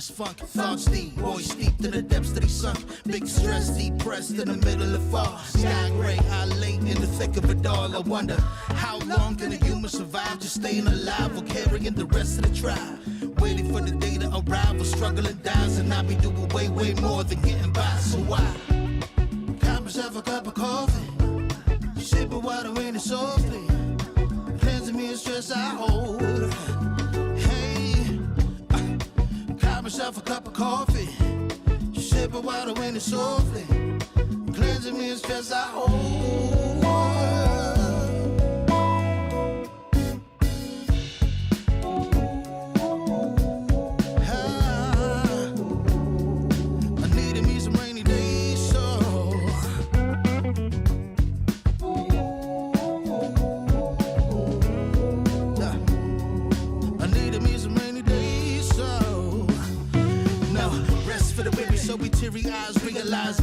this funk. Thoughts deep, boys steeped in the depths that he sunk. Big stress, depressed in the middle of fall. Sky gray, I late in the thick of it all. I wonder, how long can a human survive just staying alive or carrying the rest of the tribe? Waiting for the day to arrive or struggling dies, and I be doing way, way more than getting by. So why? Got myself a cup of coffee, sipping water in it softly, cleansing me of stress I hold. Hey, got myself a cup of coffee, sipping water in it softly, cleansing me of stress I hold.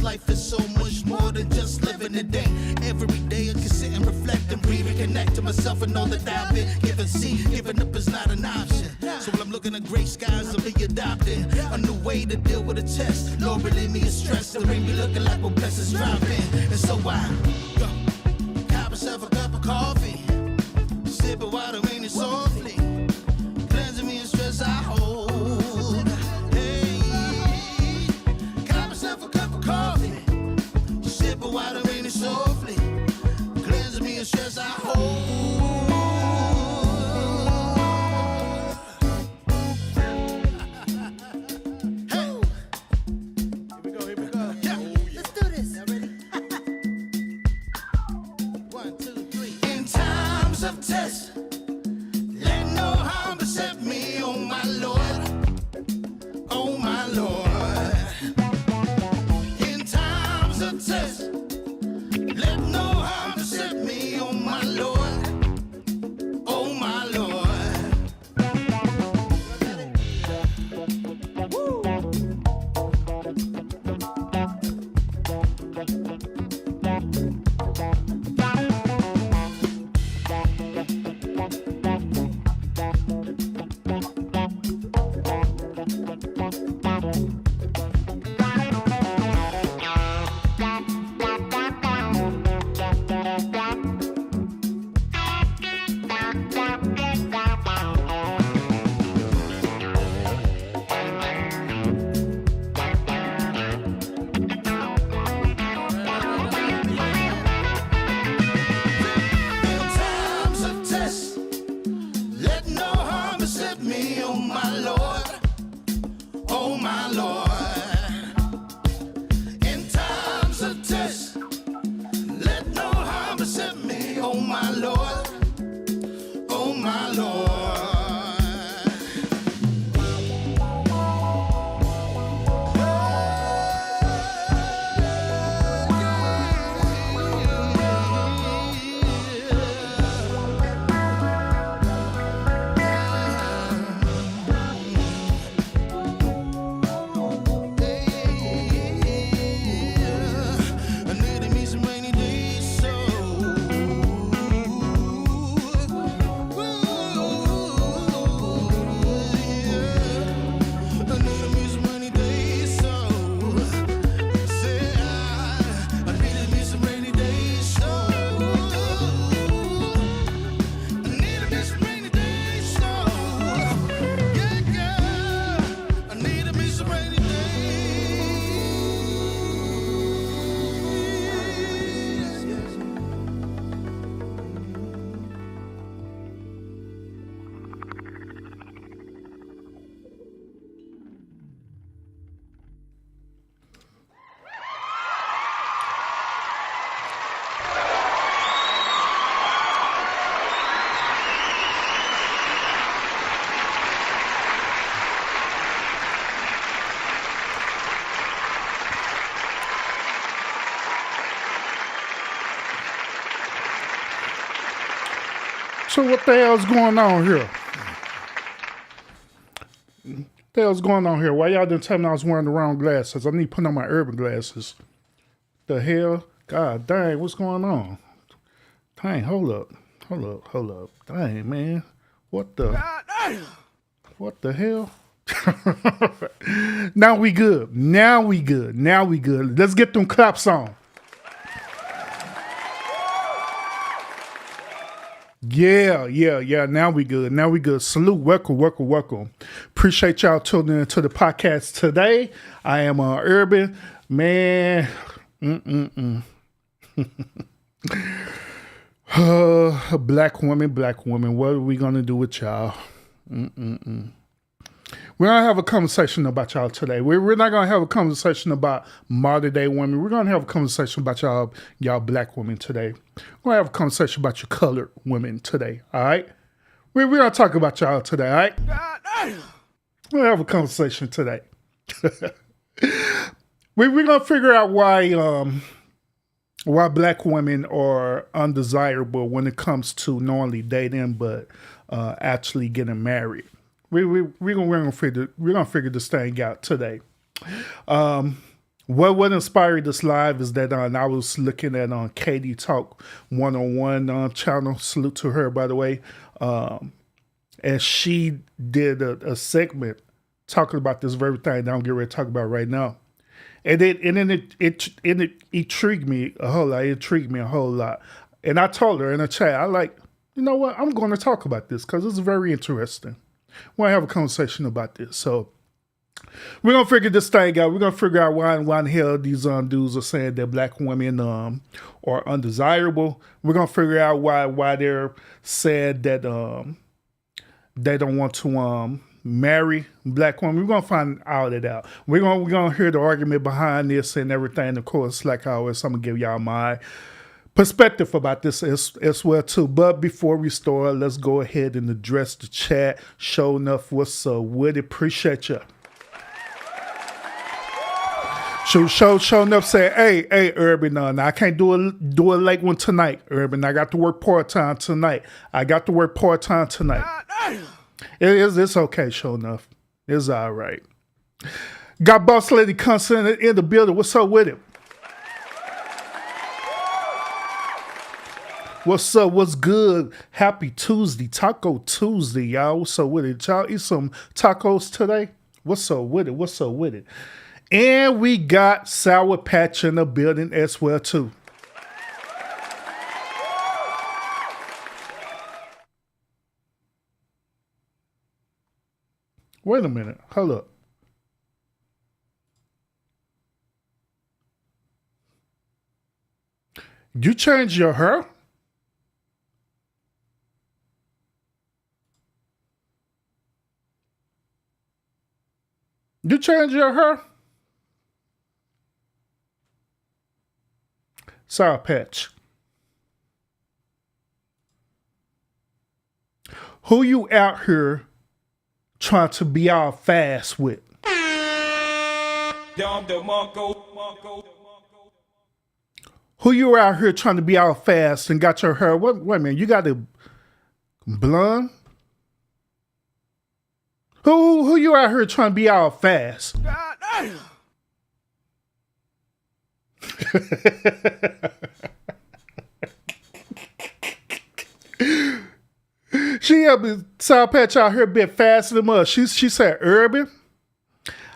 Life is so much more than just living a day. Every day I can sit and reflect and breathe and connect to myself and all that I've been given. See, giving up is not an option. So when I'm looking at gray skies, I'll be adopting a new way to deal with a test. Lord, relieve me of stress. The ring be looking like what blessings dropping. And so I got myself a cup of coffee, sipping water in it softly, cleansing me of stress I hold. Water in it softly, cleansing me of stress I hold. Hey, here we go. Yeah. Let's do this. Y'all ready? 1, 2, 3. In times of test, let no harm beset me, oh my Lord, oh my Lord. In times of test, let no harm beset me, oh my Lord, oh my Lord. Woo. So what the hell's going on here? What the hell's going on here? Why y'all didn't tell me I was wearing the wrong glasses? I need to put on my urban glasses. The hell? God dang, what's going on? Dang, hold up. Dang, man. What the hell? Now we good. Now we good. Now we good. Let's get them claps on. Yeah. Now we good. Now we good. Salute. Welcome. Appreciate y'all tuning into the podcast today. I am Urban. Man. Black women. What are we going to do with y'all? We're going to have a conversation about y'all today. We're not going to have a conversation about modern day women. We're going to have a conversation about y'all black women today. We're going to have a conversation about your colored women today, all right? We're going to talk about y'all today, all right? We're going to have a conversation today. We're going to figure out why black women are undesirable when it comes to not only dating, but actually getting married. We're gonna figure this thing out today. What inspired this live is that I was looking at Katie Talk 101 channel. Salute to her, by the way. And she did a segment talking about this very thing that I'm getting ready to talk about right now. And it intrigued me a whole lot. It intrigued me a whole lot. And I told her in a chat, you know what? I'm going to talk about this because it's very interesting. We're going to have a conversation about this. So we're going to figure this thing out. We're going to figure out why in the hell these dudes are saying that black women are undesirable. We're going to figure out why they're saying that they don't want to marry black women. We're going to find all that out. We're going to hear the argument behind this and everything. Of course, like always, I'm going to give y'all my perspective about this as well too. But before we start, let's go ahead and address the chat. Show enough what's up with it. Appreciate you. Show enough say, hey, Urban, I can't do a late one tonight, Urban. I got to work part-time tonight. It's okay, show enough. It's all right. Got Boss Lady Constant in the building. What's up with it? What's up? What's good? Happy Tuesday. Taco Tuesday, y'all. What's up with it? Y'all eat some tacos today? What's up with it? And we got Sour Patch in the building as well, too. Wait a minute. Hold up. You changed your hair? You changed your hair? Sour Patch. Who you out here trying to be all fast with? Who you out here trying to be all fast and got your hair? Wait a minute, you got it blonde? Who you out here trying to be all fast? She helped me Sour Patch out here a bit faster than us. She said, Urban,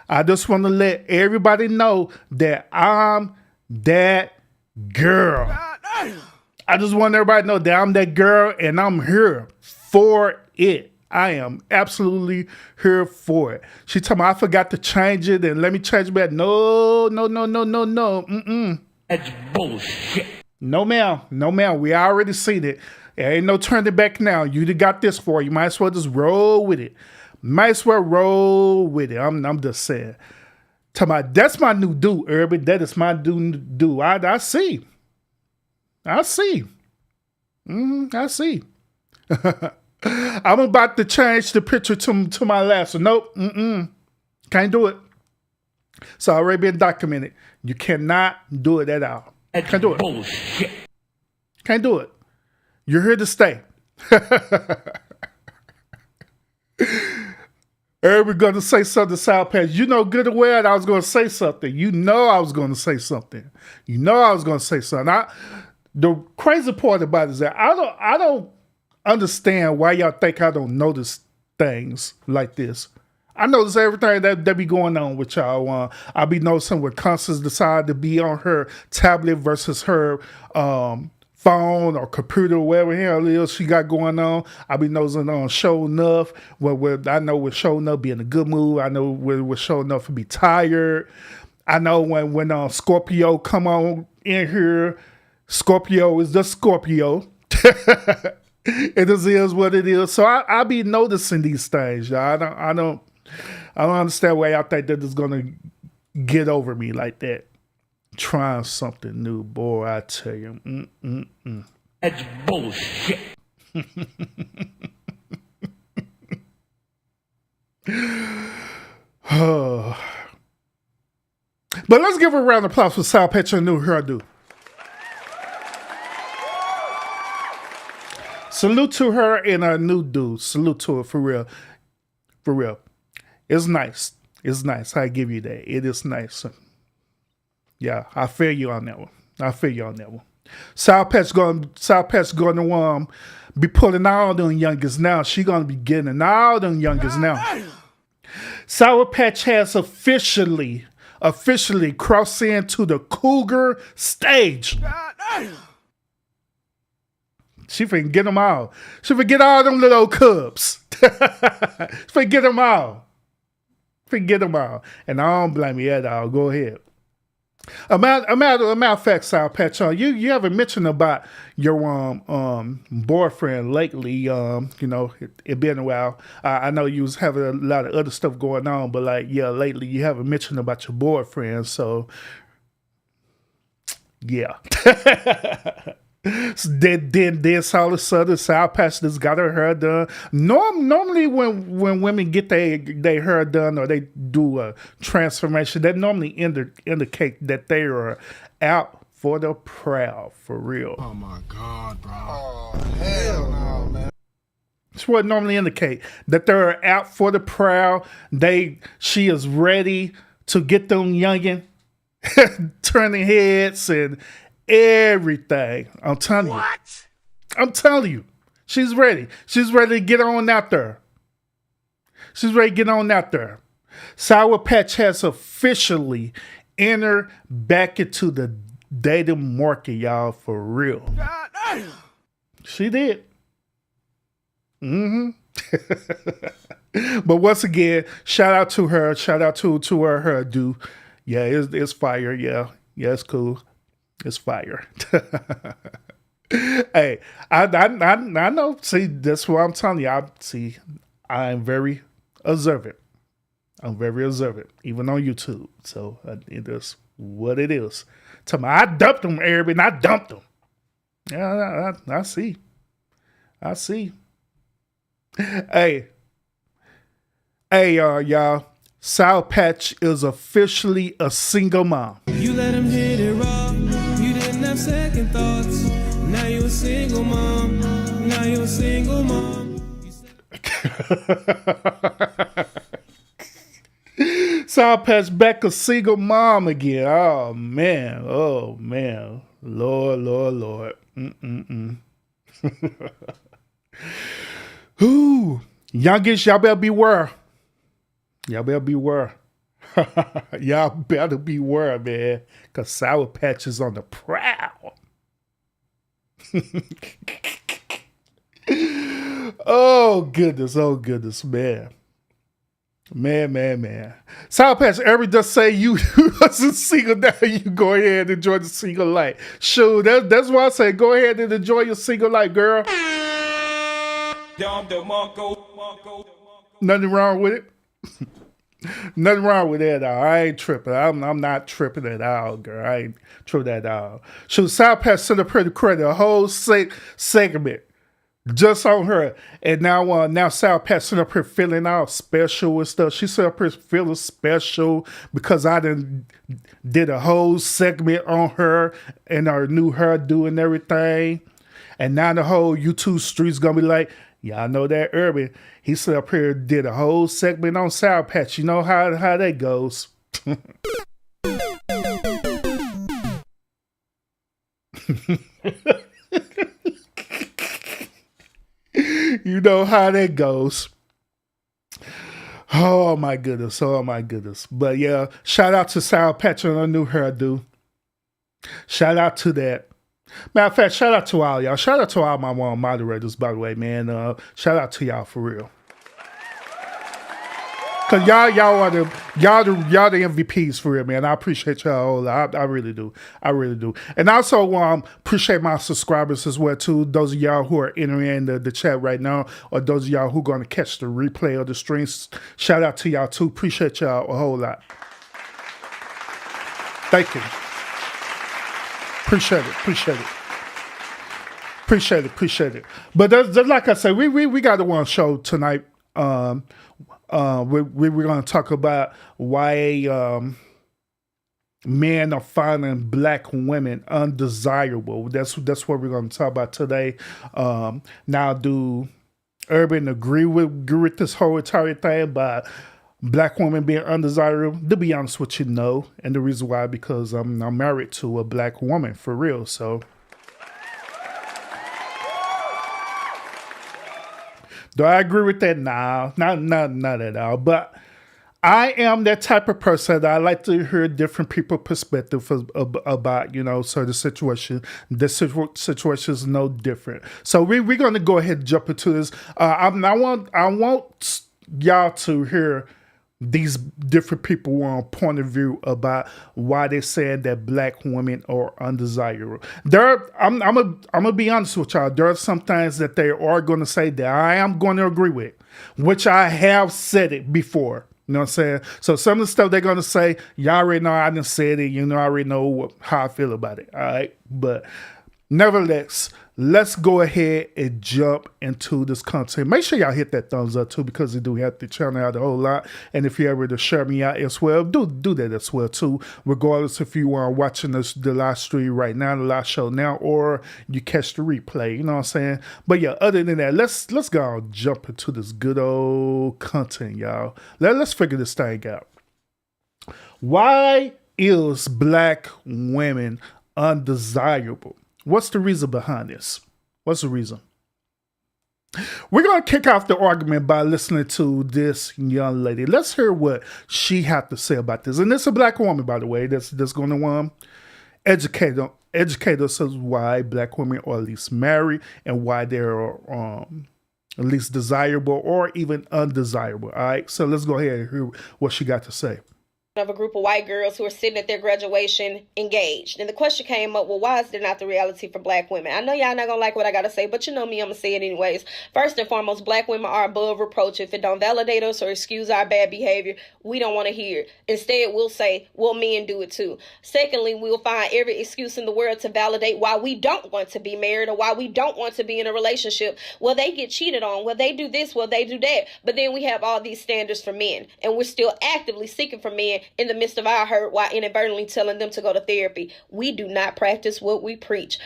I just want to let everybody know that I'm that girl. I just want everybody to know that I'm that girl and I'm here for it. I am absolutely here for it. She told me I forgot to change it and let me change it back. No. That's bullshit. No, ma'am. We already seen it. There ain't no turning back now. You got this for you. Might as well just roll with it. I'm just saying. That's my new do, Urban. That is my do. I see. I see. I'm about to change the picture to my last one. Nope. Can't do it. It's already been documented. You cannot do it at all. Can't do it. Bullshit. Can't do it. You're here to stay. We're going to say something, Sour Patch. You know good and well I was going to say something. You know I was going to say something. The crazy part about it is that I don't understand why y'all think I don't notice things like this. I notice everything that be going on with y'all. I be noticing when Constance decide to be on her tablet versus her phone or computer, whatever the hell it is she got going on. I be noticing on Show Enough, where I know with Show Enough be in a good mood. I know with Show Enough to be tired. I know when Scorpio come on in here, Scorpio is the Scorpio. It is what it is. So I be noticing these things, y'all. I don't understand why y'all think that is gonna get over me like that. Trying something new, boy. I tell you, That's bullshit. But let's give her a round of applause for Sour Patch and new hairdo. Salute to her and her new dude. Salute to her for real. For real. It's nice. It's nice. I give you that. It is nice. Yeah, I feel you on that one. Sour Patch going to be pulling all them youngest now. She going to be getting all them youngest now. Sour Patch has officially crossed into the cougar stage. She finna get them all. She forget all them little cubs. Forget them all. And I don't blame you at all. Go ahead. A matter of fact, Sour Patch, you haven't mentioned about your boyfriend lately. It been a while. I know you was having a lot of other stuff going on, but lately you haven't mentioned about your boyfriend. So yeah. Then all of a sudden, Sour Patch just got her hair done. Normally, when women get their hair done or they do a transformation, that normally indicate that they are out for the proud, for real. Oh my God, bro! Oh hell no, man! That's what it normally indicate, that they're out for the proud. She is ready to get them youngin, turning heads and everything. I'm telling you. She's ready. She's ready to get on out there. Sour Patch has officially entered back into the dating market, y'all, for real. She did. But once again, shout out to her. Shout out to her dude. Yeah, it's fire. Yeah, it's cool. It's fire. Hey, I know. See, that's what I'm telling you. I'm very observant. Even on YouTube. So it is what it is. Tell me, I dumped them, Arabic. I dumped them. Yeah, I see. Hey, y'all. Sour Patch is officially a single mom. You let him hit it raw. You didn't have second thoughts. Now you a single mom. Sour Patch back a single mom again. Oh man. Lord. Ooh, youngest, y'all better beware. Y'all better beware, man. Because Sour Patch is on the prowl. Oh, goodness, man. Man. Sour Patch, every just say you was a single now, you go ahead and enjoy the single life. Sure, that's why I say go ahead and enjoy your single life, girl. Nothing wrong with it. Nothing wrong with that at all. I ain't tripping. I'm not tripping at all, girl. I ain't tripping at all. So Sour Patch sent up her to credit a whole segment just on her. And now Sour Patch sent up her feeling all special and stuff. She sent up her feeling special because I did a whole segment on her and her new hairdo and everything. And now the whole YouTube street's gonna be like, y'all know that Urban. He set up here, did a whole segment on Sour Patch. You know how that goes. You know how that goes. Oh my goodness. Oh my goodness. But yeah, shout out to Sour Patch on a new hairdo. Shout out to that. Matter of fact, shout out to all y'all. Shout out to all my moderators, by the way, man. Shout out to y'all for real. Cause y'all are y'all the MVPs for real, man. I appreciate y'all a whole lot. I really do. I really do. And also appreciate my subscribers as well too. Those of y'all who are entering the chat right now, or those of y'all who are gonna catch the replay of the streams. Shout out to y'all too. Appreciate y'all a whole lot. Thank you. Appreciate it. But there's like I said, we got the one show tonight. We're going to talk about why men are finding black women undesirable. That's what we're going to talk about today. Now, do Urban agree with this whole entire thing about black women being undesirable? To be honest with you, no. And the reason why, because I'm married to a black woman for real. So do I agree with that? Nah, not at all. But I am that type of person that I like to hear different people's perspective about, certain situation. This situation is no different. So we're going to go ahead and jump into this. I want y'all to hear these different people point of view about why they said that black women are undesirable. I'm gonna be honest with y'all. There are some things that they are going to say that I am going to agree with, which I have said it before. You know what I'm saying? So some of the stuff they're going to say, y'all already know I done said it. I already know how I feel about it. All right, but nevertheless, let's go ahead and jump into this content. Make sure y'all hit that thumbs up too, because it do help the channel out a whole lot. And if you're able to share me out as well, do that as well too. Regardless if you are watching the live stream right now, the live show now, or you catch the replay. You know what I'm saying? But yeah, other than that, let's go and jump into this good old content, y'all. Let's figure this thing out. Why is black women undesirable? What's the reason behind this? What's the reason? We're going to kick off the argument by listening to this young lady. Let's hear what she had to say about this. And it's a black woman, by the way, that's going to educate us as why black women are at least married and why they're at least desirable or even undesirable. All right, so let's go ahead and hear what she got to say. Of a group of white girls who were sitting at their graduation engaged. And the question came up, well, why is there not the reality for black women? I know y'all not gonna like what I gotta say, but you know me, I'm gonna say it anyways. First and foremost, black women are above reproach. If it don't validate us or excuse our bad behavior, we don't want to hear it. Instead, we'll say, well, men do it too. Secondly, we'll find every excuse in the world to validate why we don't want to be married or why we don't want to be in a relationship. Well, they get cheated on. Well, they do this. Well, they do that. But then we have all these standards for men, and we're still actively seeking for men in the midst of our hurt while inadvertently telling them to go to therapy. We do not practice what we preach.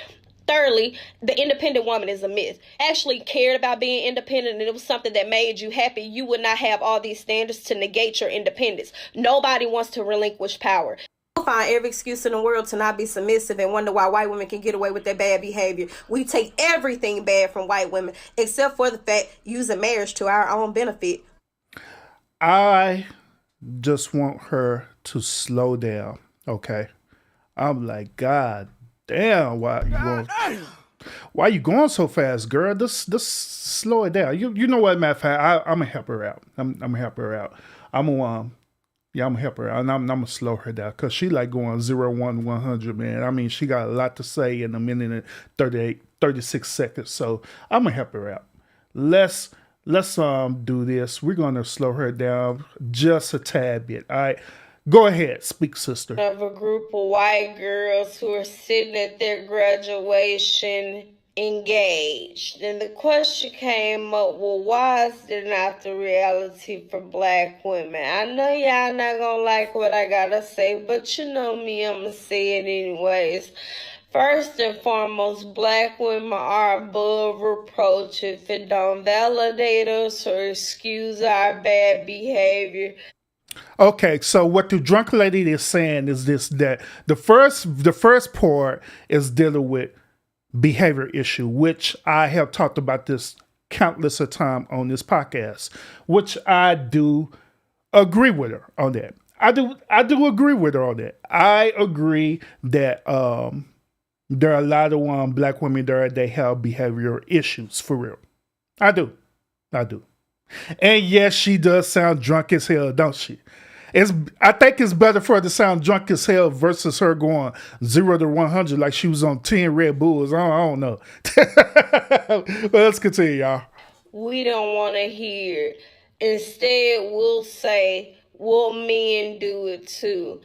Thirdly, the independent woman is a myth. Actually cared about being independent and it was something that made you happy, you would not have all these standards to negate your independence. Nobody wants to relinquish power. We'll find every excuse in the world to not be submissive and wonder why white women can get away with their bad behavior. We take everything bad from white women except for the fact using marriage to our own benefit. I just want her to slow down, okay? I'm like, God damn, why you going so fast, girl? Just slow it down. You know what, matter of fact, I'm gonna help her out. I'm gonna help her out. I'm gonna help her out, and I'm gonna slow her down because she like going 0, 1, 100, man. I mean, she got a lot to say in a minute and 36 seconds, so I'm gonna help her out. Let's do this. We're gonna slow her down just a tad bit. All right, go ahead, speak, sister. Of a group of white girls who are sitting at their graduation engaged, and the question came up, well, why is there not the reality for black women? I know y'all not gonna like what I gotta say, but you know me, I'm gonna say it anyways. First and foremost, black women are above reproach if it don't validate us or excuse our bad behavior. Okay, so what the drunk lady is saying is this, that the first part is dealing with behavior issue, which I have talked about this countless of time on this podcast, which I do agree with her on that. I do agree with her on that. I agree that there are a lot of black women there that have behavioral issues for real. I do. I do. And yes, she does sound drunk as hell, don't she? I think it's better for her to sound drunk as hell versus her going 0 to 100 like she was on 10 Red Bulls. I don't know. But let's continue, y'all. We don't want to hear it. Instead, we'll say, well, men do it too.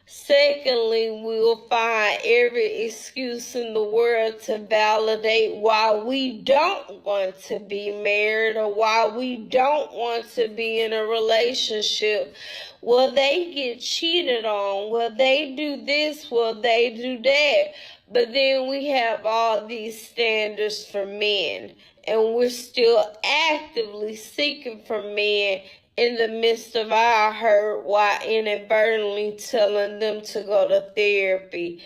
Secondly, we'll find every excuse in the world to validate why we don't want to be married or why we don't want to be in a relationship. Well, they get cheated on. Well, they do this. Well, they do that. But then we have all these standards for men, and we're still actively seeking for men in the midst of our hurt while inadvertently telling them to go to therapy.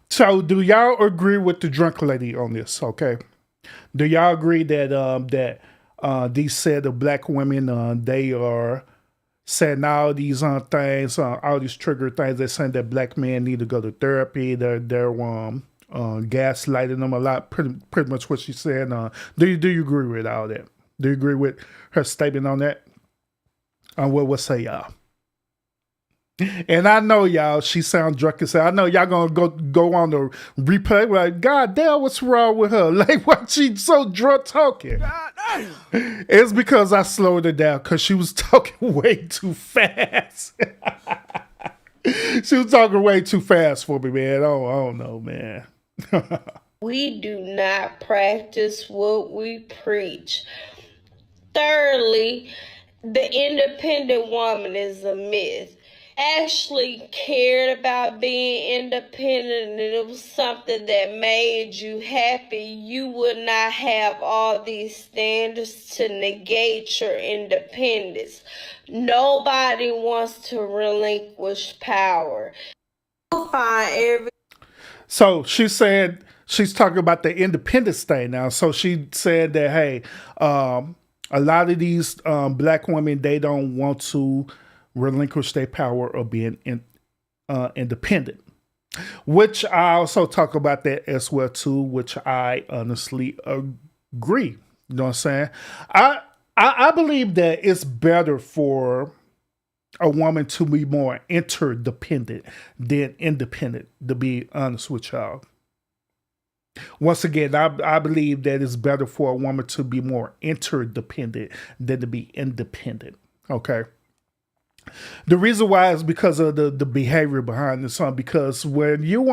So, do y'all agree with the drunk lady on this? Okay. Do y'all agree that these said the black women they are saying all these things, all these trigger things? They're saying that black men need to go to therapy. They're gaslighting them a lot. Pretty much what she's saying. Do you agree with all that? Do you agree with her statement on that? What say y'all? And I know y'all, she sound drunk as hell. I know y'all gonna go on the replay like, God damn, what's wrong with her? Like, why she so drunk talking? God damn. It's because I slowed her down because she was talking way too fast. She was talking way too fast for me, man. I don't know, man. We do not practice what we preach. Thirdly, the independent woman is a myth. Ashley cared about being independent and it was something that made you happy, you would not have all these standards to negate your independence. Nobody wants to relinquish power. You'll find every So she said she's talking about the independence thing now. So she said that, hey, a lot of these black women, they don't want to relinquish their power of being independent, which I also talk about that as well too, which I honestly agree. You know what I'm saying? I believe that it's better for a woman to be more interdependent than independent, to be honest with y'all. Once again, I believe that it's better for a woman to be more interdependent than to be independent. Okay. The reason why is because of the behavior behind this song. Because when you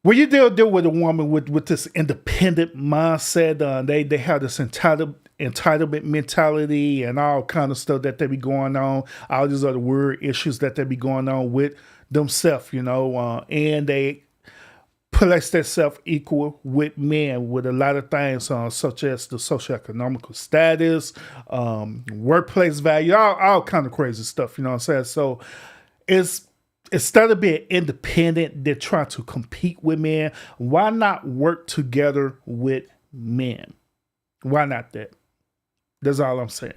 deal with a woman with this independent mindset, they have this entitlement mentality and all kind of stuff that they be going on, all these other weird issues that they be going on with themselves, and they place themselves equal with men with a lot of things, such as the socioeconomical status, workplace value, all kind of crazy stuff, you know what I'm saying? So it's instead of being independent, they're trying to compete with men. Why not work together with men? Why not that? That's all I'm saying.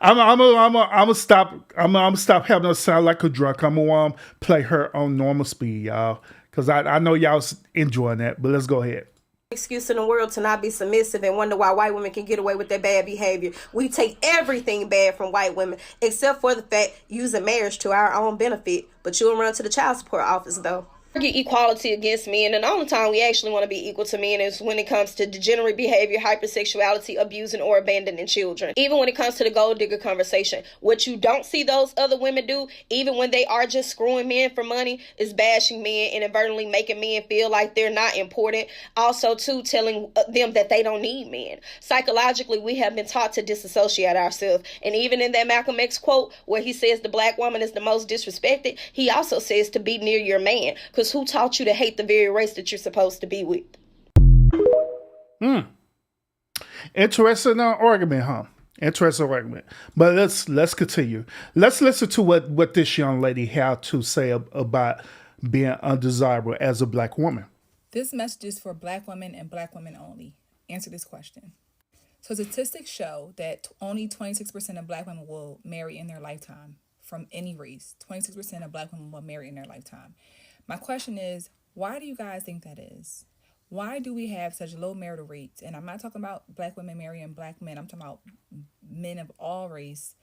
I'm gonna stop having her sound like a drunk. I'm gonna play her on normal speed, y'all, because I know y'all enjoying that. But let's go ahead. Excuse in the world to not be submissive and wonder why white women can get away with their bad behavior. We take everything bad from white women, except for the fact using marriage to our own benefit. But you'll run to the child support office, though. Get equality against men, and the only time we actually want to be equal to men is when it comes to degenerate behavior, hypersexuality, abusing or abandoning children. Even when it comes to the gold digger conversation, what you don't see those other women do, even when they are just screwing men for money, is bashing men, inadvertently making men feel like they're not important. Also, too, telling them that they don't need men. Psychologically, we have been taught to disassociate ourselves, and even in that Malcolm X quote where he says the black woman is the most disrespected, he also says to be near your man. Because who taught you to hate the very race that you're supposed to be with? Interesting argument, huh? Interesting argument. But let's continue. Let's listen to what this young lady had to say about being undesirable as a black woman. This message is for black women and black women only. Answer this question. So statistics show that only 26% of black women will marry in their lifetime from any race. 26% of black women will marry in their lifetime. My question is, why do you guys think that is? Why do we have such low marital rates? And I'm not talking about black women marrying black men. I'm talking about men of all race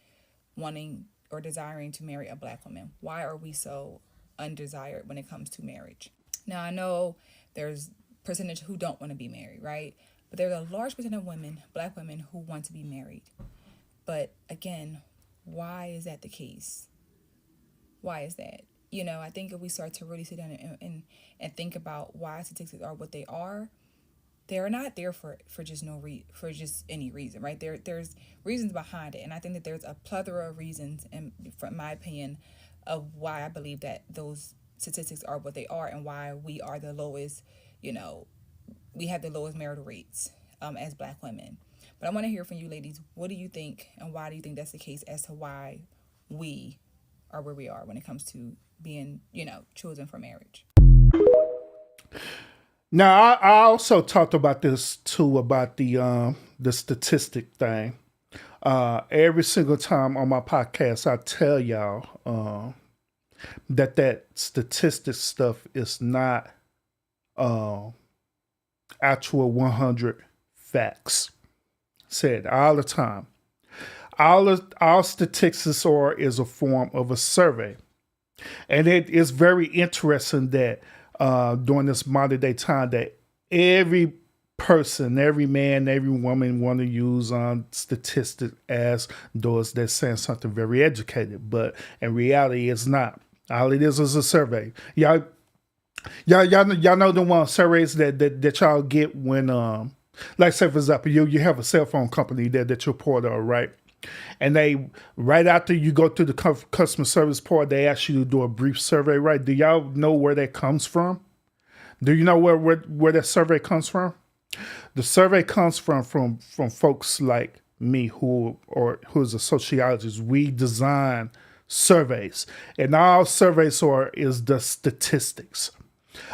wanting or desiring to marry a black woman. Why are we so undesired when it comes to marriage? Now, I know there's percentage who don't want to be married, right? But there's a large percent of women, black women, who want to be married. But again, why is that the case? Why is that? I think if we start to really sit down and think about why statistics are what they are, they're not there for just for just any reason, right? There's reasons behind it, and I think that there's a plethora of reasons, and from my opinion, of why I believe that those statistics are what they are, and why we are the lowest. We have the lowest marital rates as black women. But I want to hear from you, ladies. What do you think, and why do you think that's the case as to why we are where we are when it comes to being, chosen for marriage? Now, I also talked about this too, about the statistic thing. Every single time on my podcast, I tell y'all that statistic stuff is not actual 100 facts. Said all the time. All statistics is a form of a survey. And it is very interesting that during this modern day time that every person, every man, every woman want to use statistics as those that saying something very educated. But in reality, it's not. All it is a survey. Y'all know the one surveys that y'all get when like say for example, you have a cell phone company that you're part of, right? And they right after you go through the customer service part, they ask you to do a brief survey, right? Do y'all know where that comes from? Do you know where that survey comes from? The survey comes from folks like me who's a sociologist. We design surveys, and all surveys is the statistics.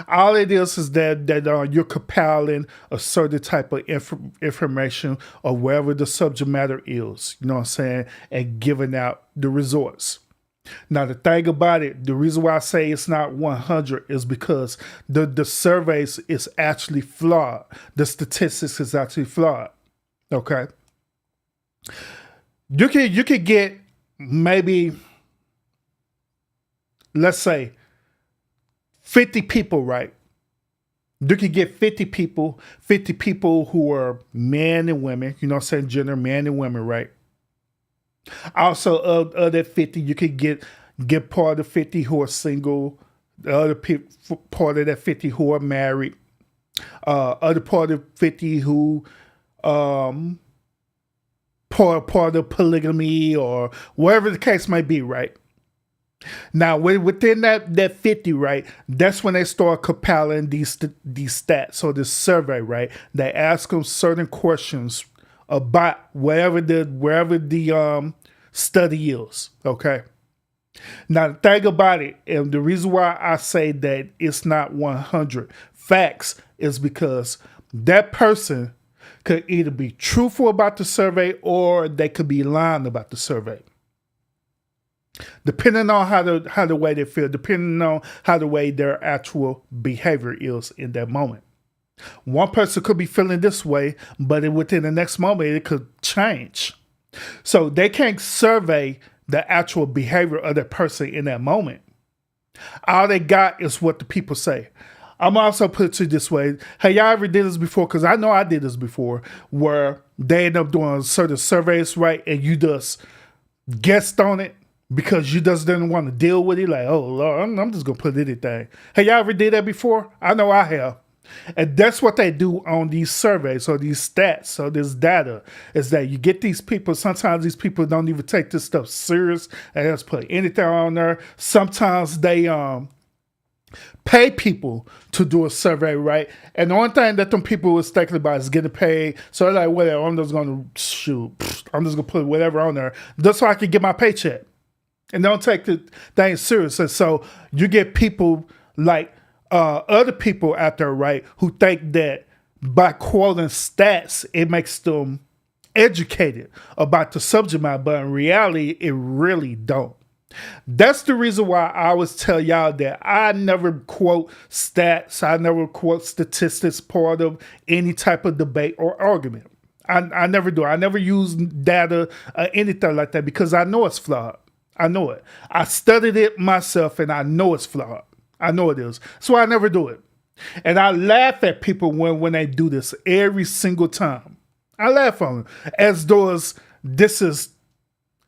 All it is that you're compiling a certain type of information or wherever the subject matter is, you know what I'm saying, and giving out the results. Now, the thing about it, the reason why I say it's not 100 is because the surveys is actually flawed. The statistics is actually flawed. Okay? You could get maybe, let's say, 50 people, right? You can get 50 people who are men and women, you know what I'm saying, gender, men and women, right? Also, of that 50, you could get part of 50 who are single, the other part of that 50 who are married, other part of 50 who part of polygamy or whatever the case may be, right? Now, within that 50, right, that's when they start compiling these stats or this survey, right? They ask them certain questions about wherever the study is, okay? Now, the thing about it, and the reason why I say that it's not 100 facts is because that person could either be truthful about the survey or they could be lying about the survey. Depending on how the way they feel, depending on how the way their actual behavior is in that moment. One person could be feeling this way, but within the next moment, it could change. So they can't survey the actual behavior of that person in that moment. All they got is what the people say. I'm also put it to this way. Hey, y'all ever did this before? Because I know I did this before, where they end up doing certain surveys, right? And you just guessed on it because you just didn't want to deal with it. Like, oh, Lord, I'm just going to put anything. Hey, y'all ever did that before? I know I have. And that's what they do on these surveys or these stats or this data is that you get these people. Sometimes these people don't even take this stuff serious and just put anything on there. Sometimes they pay people to do a survey, right? And the only thing that them people was thinking about is getting paid. So they're like, whatever, I'm just going to put whatever on there just so I can get my paycheck. And don't take the thing serious. And so you get people like other people out there, right, who think that by quoting stats, it makes them educated about the subject matter, but in reality, it really don't. That's the reason why I always tell y'all that I never quote stats, I never quote statistics part of any type of debate or argument. I never do. I never use data or anything like that because I know it's flawed. I know it. I studied it myself and I know it's flawed. I know it is. So I never do it. And I laugh at people when they do this every single time. I laugh on them as though this is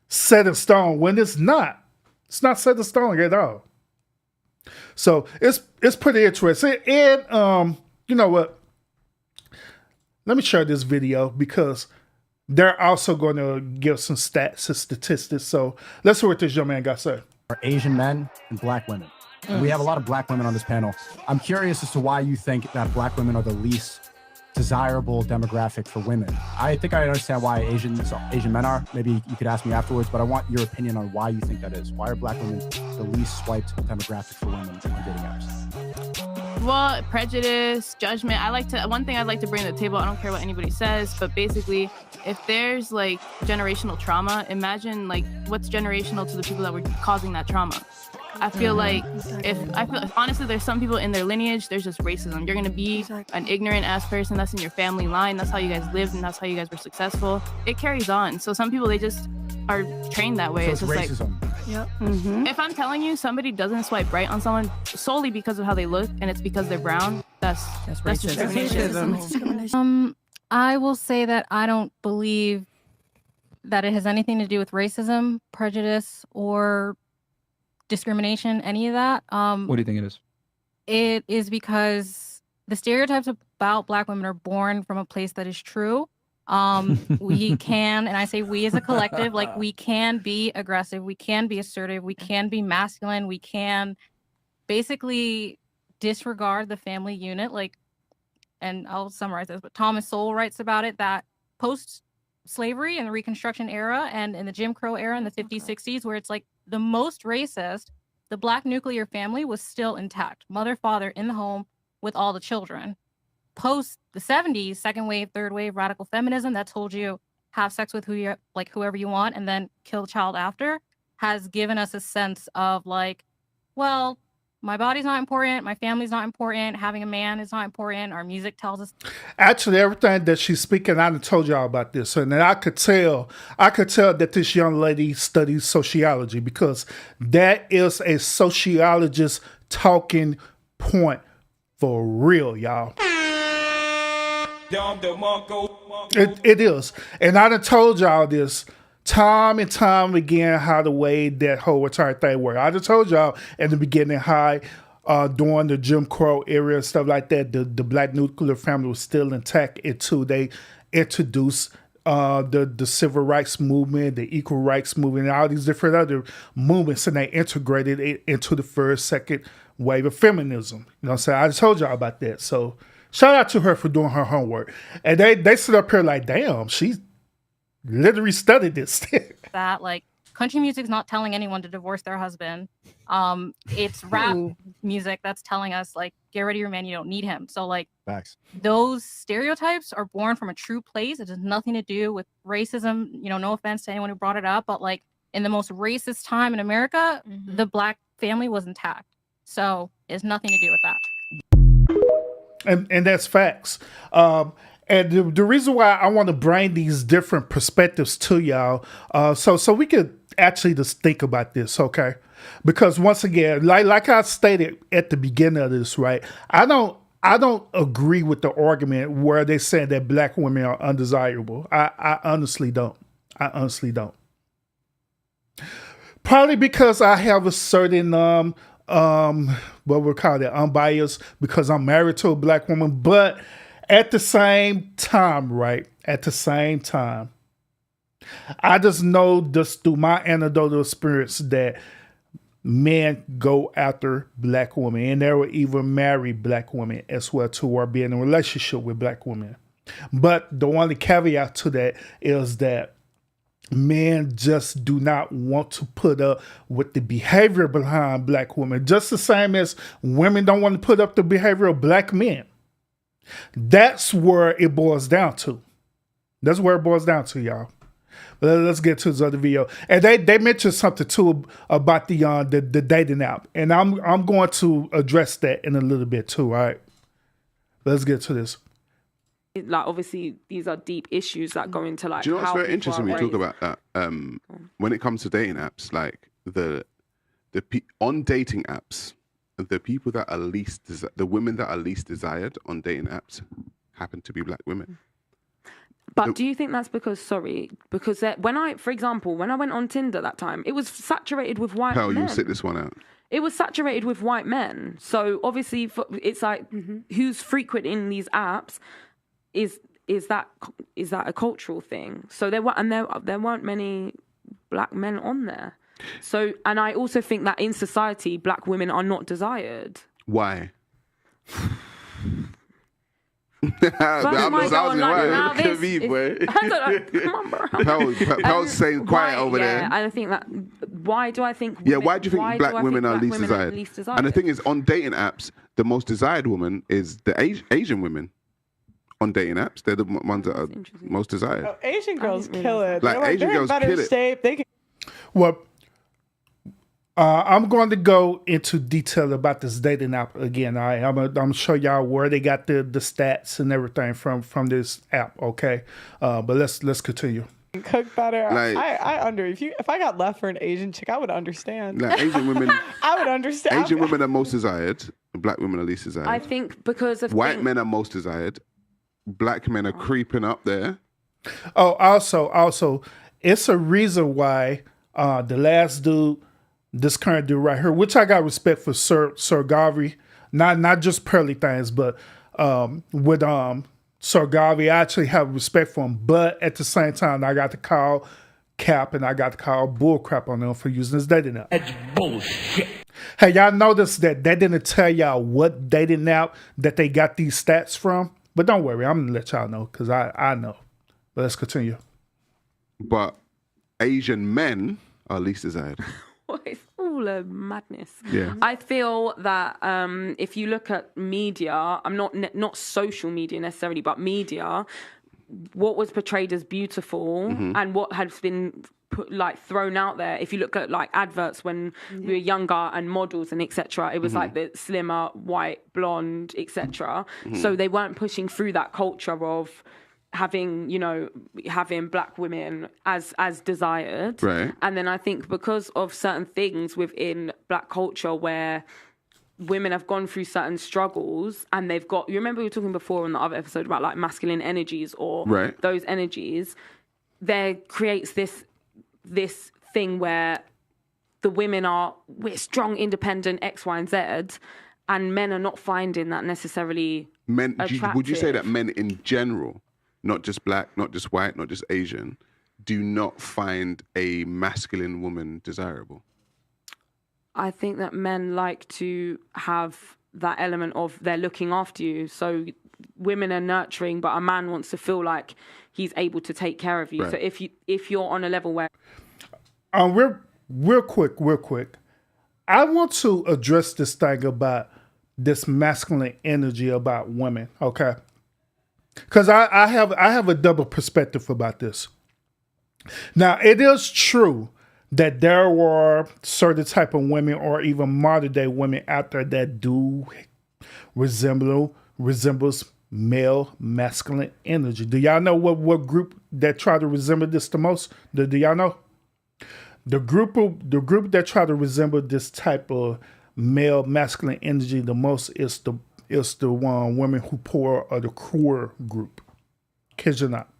set in stone when it's not. It's not set in stone at all. So it's pretty interesting. And you know what? Let me share this video because they're also going to give some stats and statistics. So let's hear what this young man got to say. Are Asian men and black women. And we have a lot of black women on this panel. I'm curious as to why you think that black women are the least desirable demographic for women. I think I understand why Asian men are. Maybe you could ask me afterwards, but I want your opinion on why you think that is. Why are black women the least swiped demographic for women on dating apps? Well, prejudice, judgment. One thing I'd like to bring to the table, I don't care what anybody says, but basically, if there's like generational trauma, imagine like what's generational to the people that were causing that trauma. I feel like honestly, there's some people in their lineage, there's just racism. You're gonna be an ignorant ass person that's in your family line. That's how you guys lived and that's how you guys were successful. It carries on. So some people, they just are trained that way. So it's it's just racism. like, yep. Mm-hmm. If I'm telling you somebody doesn't swipe right on someone solely because of how they look and it's because they're brown, that's discrimination. I will say that I don't believe that it has anything to do with racism, prejudice, or discrimination, any of that. What do you think it is? It is because the stereotypes about black women are born from a place that is true. We can, and I say we as a collective, like we can be aggressive, we can be assertive, we can be masculine, we can basically disregard the family unit. Like, and I'll summarize this, but Thomas Sowell writes about it that post-slavery and the Reconstruction era and in the Jim Crow era in the 50s, 60s, where it's like the most racist, the black nuclear family was still intact. Mother, father in the home with all the children. Post the 70s, second wave, third wave, radical feminism that told you have sex with whoever you want and then kill the child after, has given us a sense of like, well, my body's not important, my family's not important, having a man is not important, our music tells us. Actually, everything that she's speaking, I done told y'all about this. And then I could tell that this young lady studies sociology because that is a sociologist talking point for real, y'all. It is. And I done told y'all this time and time again how the way that whole entire thing worked. I just told y'all in the beginning how during the Jim Crow era and stuff like that, the black nuclear family was still intact until they introduced the civil rights movement, the equal rights movement, and all these different other movements, and they integrated it into the first, second wave of feminism. You know what I'm saying? I just told y'all about that. So shout out to her for doing her homework. And they sit up here like, damn, she's literally studied this. That like country music's not telling anyone to divorce their husband. It's rap music that's telling us like, get rid of your man, you don't need him. So like Facts. Those stereotypes are born from a true place. It has nothing to do with racism. You know, no offense to anyone who brought it up, but like in the most racist time in America, the black family was intact. So it's nothing to do with that. And that's facts. And the reason why I want to bring these different perspectives to y'all, so we could actually just think about this, okay? Because once again, like I stated at the beginning of this, right? I don't agree with the argument where they say that black women are undesirable. I honestly don't. Probably because I have a certain what we call it, unbiased, because I'm married to a black woman, but at the same time, right? At the same time, I just know just through my anecdotal experience that men go after black women, and they will even marry black women as well too, or be in a relationship with black women. But the only caveat to that is that men just do not want to put up with the behavior behind black women, just the same as women don't want to put up the behavior of black men. That's where it boils down to. That's where it boils down to, y'all. But let's get to this other video. And they mentioned something too about the dating app, and I'm going to address that in a little bit too. All right, let's get to this. Like, obviously, these are deep issues that go into like. Do you know what's how very people interesting when are we talk raised. about that? When it comes to dating apps, like on dating apps, the people that are the women that are least desired on dating apps happen to be black women. But do you think that's because for example, when I went on Tinder that time, it was saturated with white men. You'll sit this one out. It was saturated with white men. So obviously, it's like who's frequenting these apps is that a cultural thing? So there weren't many black men on there. So, and I also think that in society, black women are not desired. Why? Pel's saying quiet over there. And I think that why do I think why do you think black women are least desired? And the thing is, on dating apps, the most desired woman is the Asian women. On dating apps, they're the ones that are most desired. Oh, Asian girls kill it. Like Asian girls kill it. Shape. They can. Well, I'm going to go into detail about this dating app again. All right? I'm gonna show y'all where they got the stats and everything from this app. Okay, but let's continue. Cook better. Like, if I got left for an Asian chick, I would understand. Like Asian women, I would understand. Asian women are most desired. Black women are least desired. I think because of white men are most desired. Black men are creeping up there. Oh, also, it's a reason why the last dude, this current dude right here, which I got respect for Sir Garvey, not just Pearly Things, but with Sir Garvey, I actually have respect for him. But at the same time, I got to call cap and I got to call bullcrap on them for using this dating app. That's bullshit. Hey, y'all noticed that they didn't tell y'all what dating app that they got these stats from? But don't worry, I'm gonna let y'all know because I know. But let's continue. But Asian men are least desired. It's all a madness. Yeah. I feel that if you look at media, I'm not social media necessarily, but media, what was portrayed as beautiful and what has been thrown out there. If you look at like adverts when we were younger and models and etc., it was like the slimmer, white, blonde, etc. So they weren't pushing through that culture of having black women as desired. Right. And then I think because of certain things within black culture where women have gone through certain struggles and they've got, you remember we were talking before in the other episode about like masculine energies or those energies, there creates this thing where the women we're strong, independent, X, Y, and Z, and men are not finding that necessarily attractive. Would you say that men in general, not just black, not just white, not just Asian, do not find a masculine woman desirable? I think that men like to have that element of they're looking after you. So women are nurturing, but a man wants to feel like he's able to take care of you. Right. So if you're on a level where real quick, I want to address this thing about this masculine energy about women, okay? Because I have a double perspective about this. Now, it is true that there were certain type of women or even modern day women out there that do resembles male masculine energy. Do y'all know what group that try to resemble this the most? Do y'all know? The group that try to resemble this type of male masculine energy the most is the women who part of the queer group. Kid you not.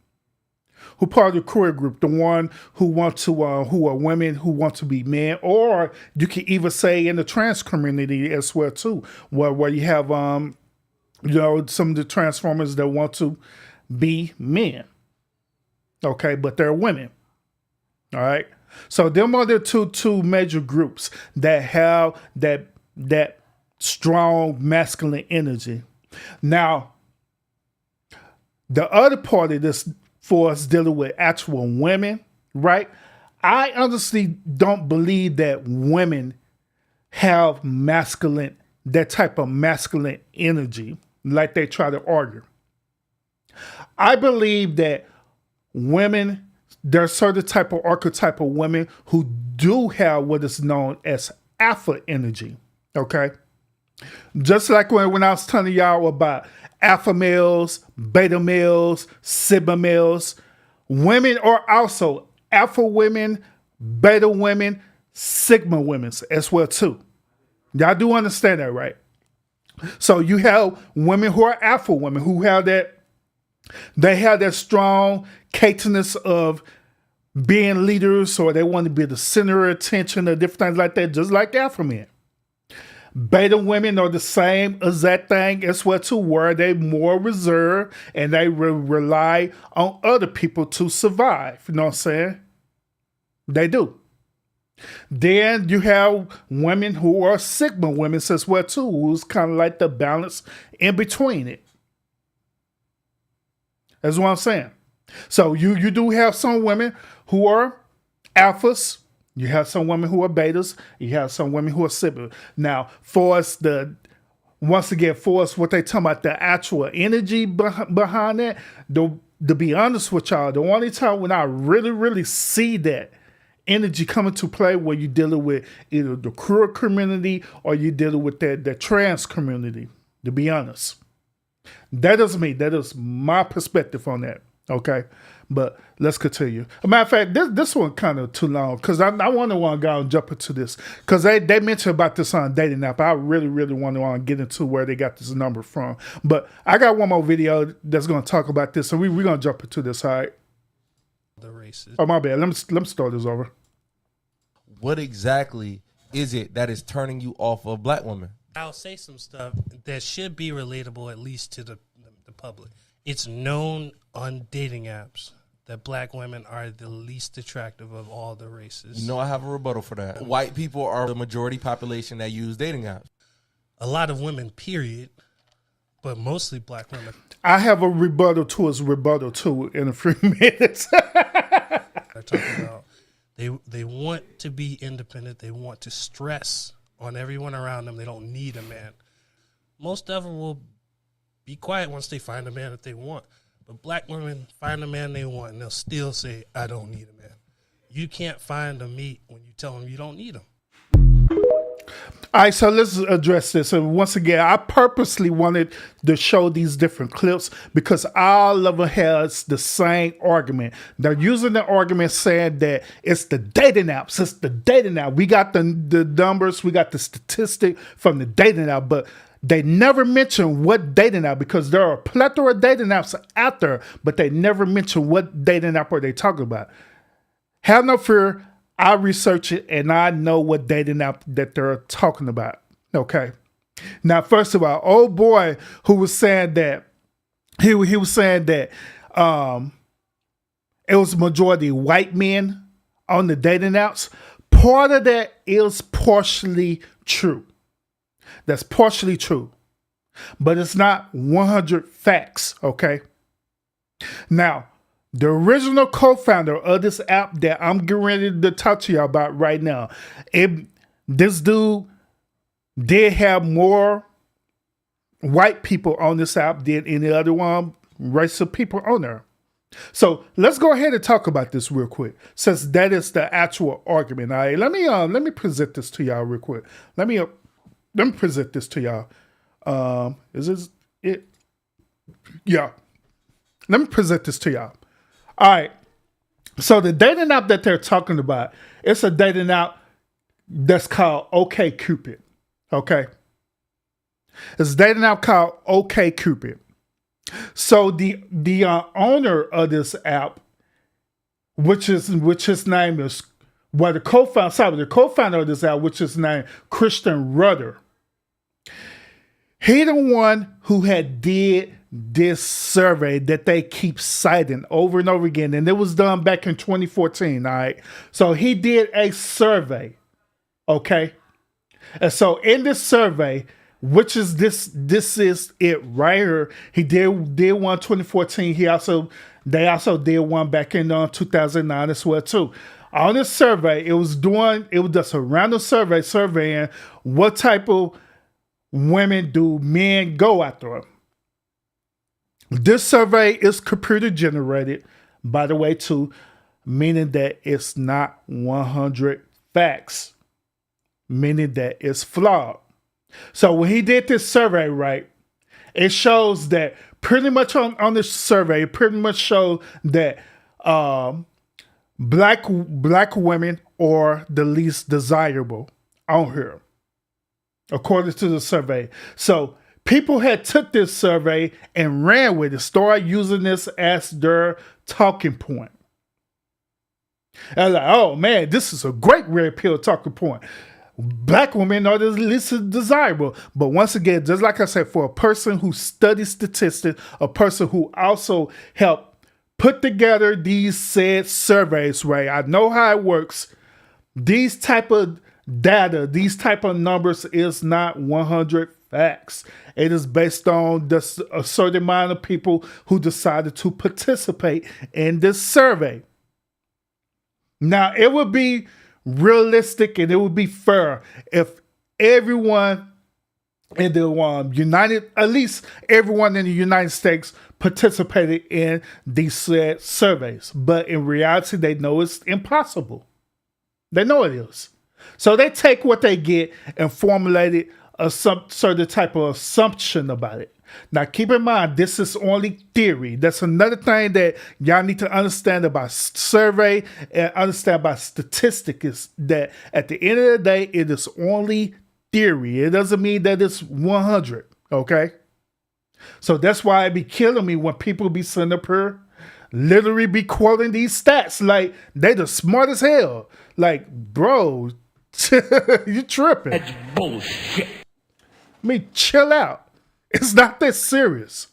Who part of the queer group, the one who who are women who want to be men, or you can even say in the trans community as well too, where you have some of the transformers that want to be men. Okay, but they're women. All right. So them are the two major groups that have that strong masculine energy. Now, the other part of this for us dealing with actual women, right? I honestly don't believe that women have that type of masculine energy like they try to argue. I believe that women, there are certain type of archetype of women who do have what is known as alpha energy. Okay. Just like when I was telling y'all about alpha males, beta males, sigma males, women are also alpha women, beta women, sigma women as well too. Y'all do understand that, right? So you have women who are alpha women who have that, they have that strong cadence of being leaders, or they want to be the center of attention or different things like that, just like alpha men. Beta women are the same as that thing as well too, where they more reserved and they rely on other people to survive. You know what I'm saying? They do. Then you have women who are sigma women as well too, who's kind of like the balance in between it. That's what I'm saying. So you do have some women who are alphas. You have some women who are betas. You have some women who are sigma. Now, for us, what they talking about, the actual energy behind that, to be honest with y'all, the only time when I really, really see that energy coming to play where you're dealing with either the queer community or you're dealing with the trans community, to be honest. That is me. That is my perspective on that. Okay. But let's continue. As a matter of fact, this one kind of too long because I want to go and jump into this because they mentioned about this on dating app. I really, really want to get into where they got this number from. But I got one more video that's going to talk about this, so we're going to jump into this. All right. The races. Oh, my bad. Let me start this over. What exactly is it that is turning you off of black women? I'll say some stuff that should be relatable, at least to the public. It's known on dating apps that black women are the least attractive of all the races. You know, I have a rebuttal for that. White people are the majority population that use dating apps. A lot of women, period, but mostly black women. I have a rebuttal to his rebuttal too in a few minutes. They're talking about they want to be independent. They want to stress on everyone around them. They don't need a man. Most of them will be quiet once they find a man that they want. But black women find a man they want, and they'll still say, I don't need a man. You can't find a mate when you tell them you don't need him. All right, so let's address this. And once again, I purposely wanted to show these different clips because all of them has the same argument. They're using the argument saying that it's the dating apps. It's the dating app. We got the numbers. We got the statistic from the dating app, but they never mention what dating app, because there are a plethora of dating apps out there, but they never mention what dating app are they talking about. Have no fear. I research it and I know what dating app that they're talking about. Okay. Now, first of all, old boy who was saying that he was saying that it was majority white men on the dating apps. Part of that is partially true. That's partially true, but it's not 100 facts. Okay. Now, the original co-founder of this app that I'm getting ready to talk to you about right now, this dude did have more white people on this app than any other one race of people on there. So let's go ahead and talk about this real quick, since that is the actual argument. All right, let me present this to y'all real quick. Let me present this to y'all. Is this it? Yeah. Let me present this to y'all. All right. So the dating app that they're talking about, it's a dating app that's called OkCupid. Okay. It's a dating app called OkCupid. So the owner of this app, which his name is, well, the co-founder of this app, which is named Christian Rudder. He the one who had did this survey that they keep citing over and over again, and it was done back in 2014. All right, so he did a survey, okay, and so in this survey, which is this is it right here. He did one in 2014. They also did one back in 2009 as well too. On this survey, it was just a random survey surveying what type of women do men go after. This survey is computer generated. by the way, too, meaning that it's not 100 facts, meaning that it's flawed. So when he did this survey, right, it shows that pretty much on this survey, it pretty much showed that black women are the least desirable on here, according to the survey. So people had took this survey and ran with it, started using this as their talking point. And like, oh man, this is a great red pill talking point. Black women are the least desirable. But once again, just like I said, for a person who studies statistics, a person who also helped put together these said surveys, right? I know how it works. These type of data, these type of numbers is not 100 facts. It is based on a certain amount of people who decided to participate in this survey. Now, it would be realistic and it would be fair if everyone in the at least everyone in the United States participated in these said surveys. But in reality, they know it's impossible. They know it is. So they take what they get and formulate a certain type of assumption about it. Now, keep in mind, this is only theory. That's another thing that y'all need to understand about survey and understand about statistics is that at the end of the day, it is only theory. It doesn't mean that it's 100, okay? So that's why it be killing me when people be sitting up here literally be quoting these stats like they the smart as hell. Like, bro, you tripping. That's bullshit. I mean, chill out. It's not that serious.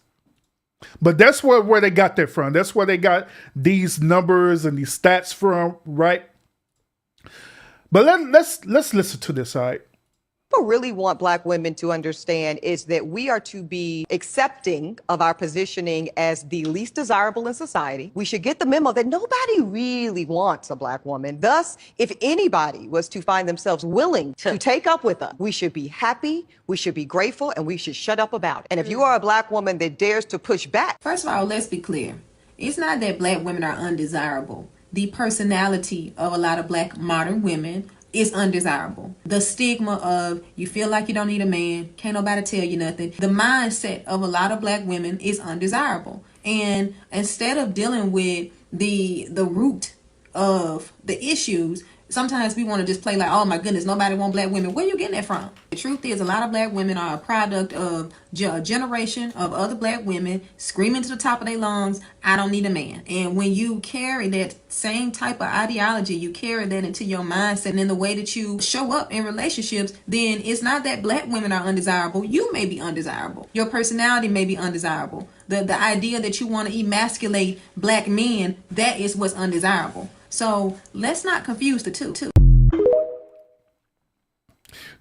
But that's where they got that from. That's where they got these numbers and these stats from, right? But let's listen to this, all right? What I really want Black women to understand is that we are to be accepting of our positioning as the least desirable in society. We should get the memo that nobody really wants a Black woman. Thus, if anybody was to find themselves willing to take up with us, we should be happy, we should be grateful, and we should shut up about it. And if you are a Black woman that dares to push back. First of all, let's be clear. It's not that Black women are undesirable. The personality of a lot of Black modern women is undesirable. The stigma of you feel like you don't need a man, can't nobody tell you nothing. The mindset of a lot of Black women is undesirable. And instead of dealing with the root of the issues, sometimes we want to just play like, oh my goodness, nobody want Black women. Where you getting that from? The truth is a lot of Black women are a product of a generation of other Black women screaming to the top of their lungs, I don't need a man. And when you carry that same type of ideology, you carry that into your mindset and in the way that you show up in relationships, then it's not that Black women are undesirable. You may be undesirable. Your personality may be undesirable. The idea that you want to emasculate Black men, that is what's undesirable. So let's not confuse the two.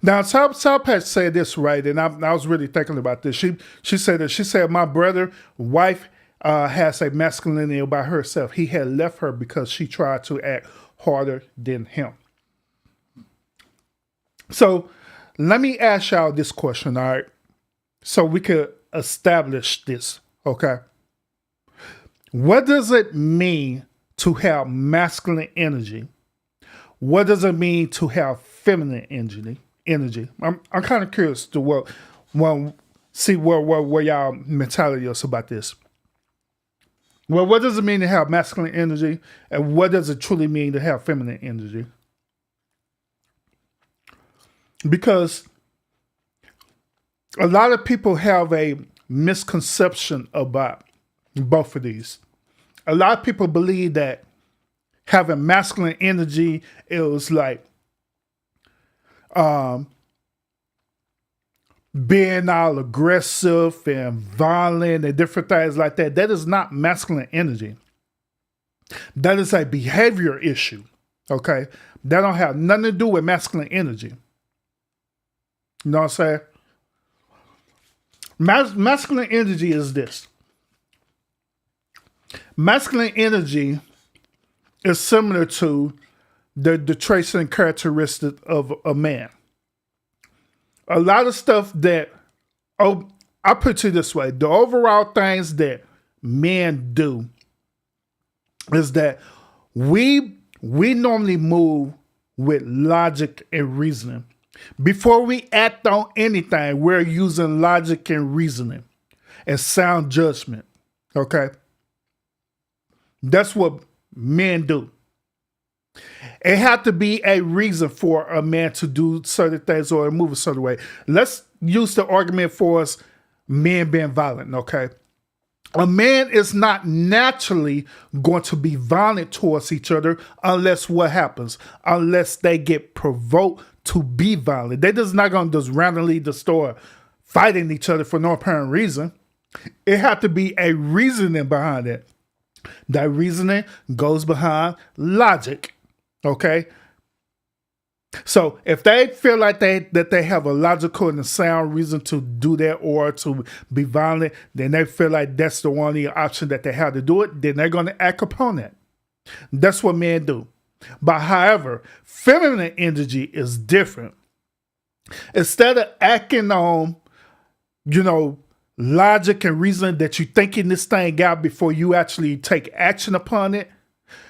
Now, Pat said this right, and I was really thinking about this. She said my brother wife has a masculinity about herself. He had left her because she tried to act harder than him. So let me ask y'all this question, all right? So we could establish this, okay? What does it mean to have masculine energy? What does it mean to have feminine energy? I'm kind of curious to see where y'all mentality is about this. Well, what does it mean to have masculine energy, and what does it truly mean to have feminine energy? Because a lot of people have a misconception about both of these. A lot of people believe that having masculine energy is like being all aggressive and violent and different things like that. That is not masculine energy. That is a behavior issue, okay? That don't have nothing to do with masculine energy. You know what I'm saying? Masculine energy is this. Masculine energy is similar to the traits and characteristics of a man. A lot of stuff that, I put it this way, the overall things that men do is that we normally move with logic and reasoning. Before we act on anything, we're using logic and reasoning and sound judgment. Okay? That's what men do. It had to be a reason for a man to do certain things or move a certain way. Let's use the argument for us men being violent, okay? A man is not naturally going to be violent towards each other unless what happens? Unless they get provoked to be violent. They're just not going to just randomly just start fighting each other for no apparent reason. It had to be a reasoning behind it. That reasoning goes behind logic. Okay? So if they feel like that they have a logical and a sound reason to do that or to be violent, then they feel like that's the only option that they have to do it, then they're going to act upon that. That's what men do. But however, feminine energy is different. Instead of acting on, logic and reason that you're thinking this thing out before you actually take action upon it,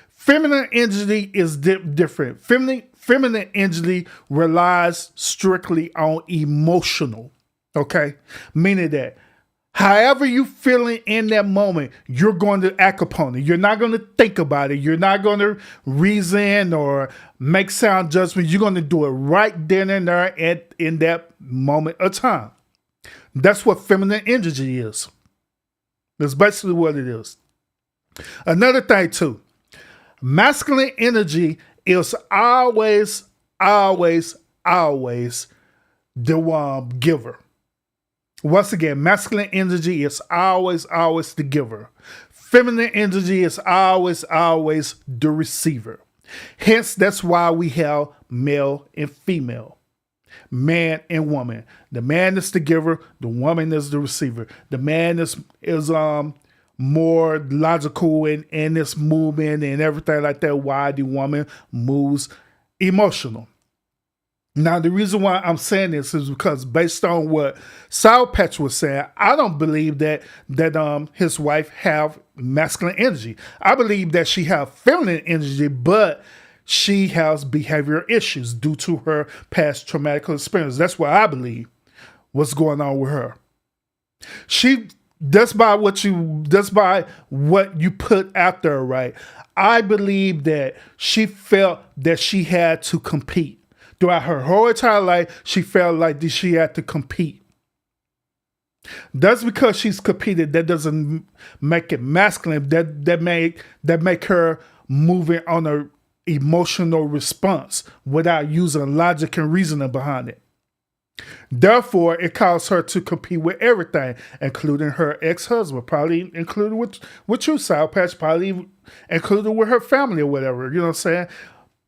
feminine energy is different. Feminine energy relies strictly on emotional, okay? Meaning that however you feeling in that moment, you're going to act upon it. You're not going to think about it. You're not going to reason or make sound judgments. You're going to do it right then and there in that moment of time. That's what feminine energy is. That's basically what it is. Another thing too, masculine energy is always the giver. Once again, masculine energy is always the giver. Feminine energy is always the receiver. Hence, that's why we have male and female, man and woman. The man is the giver, the woman is the receiver. The man is more logical in its movement and everything like that, while the woman moves emotional. Now, the reason why I'm saying this is because based on what Sour Patch was saying, I don't believe that his wife have masculine energy. I believe that she have feminine energy, but she has behavioral issues due to her past traumatic experience. That's what I believe what's going on with her. That's by what you put out there, right? I believe that she felt that she had to compete. Throughout her whole entire life, she felt like she had to compete. That's because she's competed. That doesn't make it masculine. That make her moving on a emotional response without using logic and reasoning behind it. Therefore, it caused her to compete with everything, including her ex-husband, probably included with you, Sour Patch, probably included with her family or whatever. You know what I'm saying?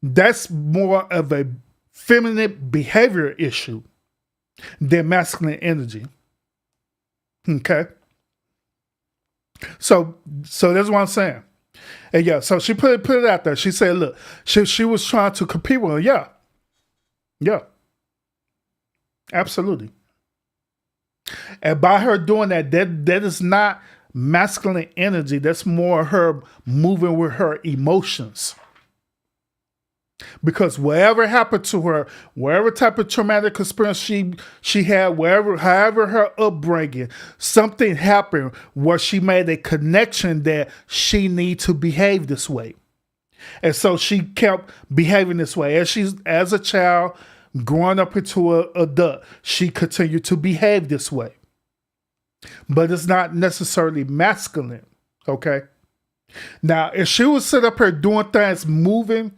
That's more of a feminine behavior issue than masculine energy. Okay? So that's what I'm saying. And yeah, so she put it out there. She said, look, she was trying to compete with her. Yeah. Absolutely. And by her doing that is not masculine energy. That's more her moving with her emotions. Because whatever happened to her, whatever type of traumatic experience she had, however her upbringing, something happened where she made a connection that she need to behave this way. And so she kept behaving this way. As a child, growing up into an adult, she continued to behave this way. But it's not necessarily masculine, okay? Now, if she was sit up here doing things, moving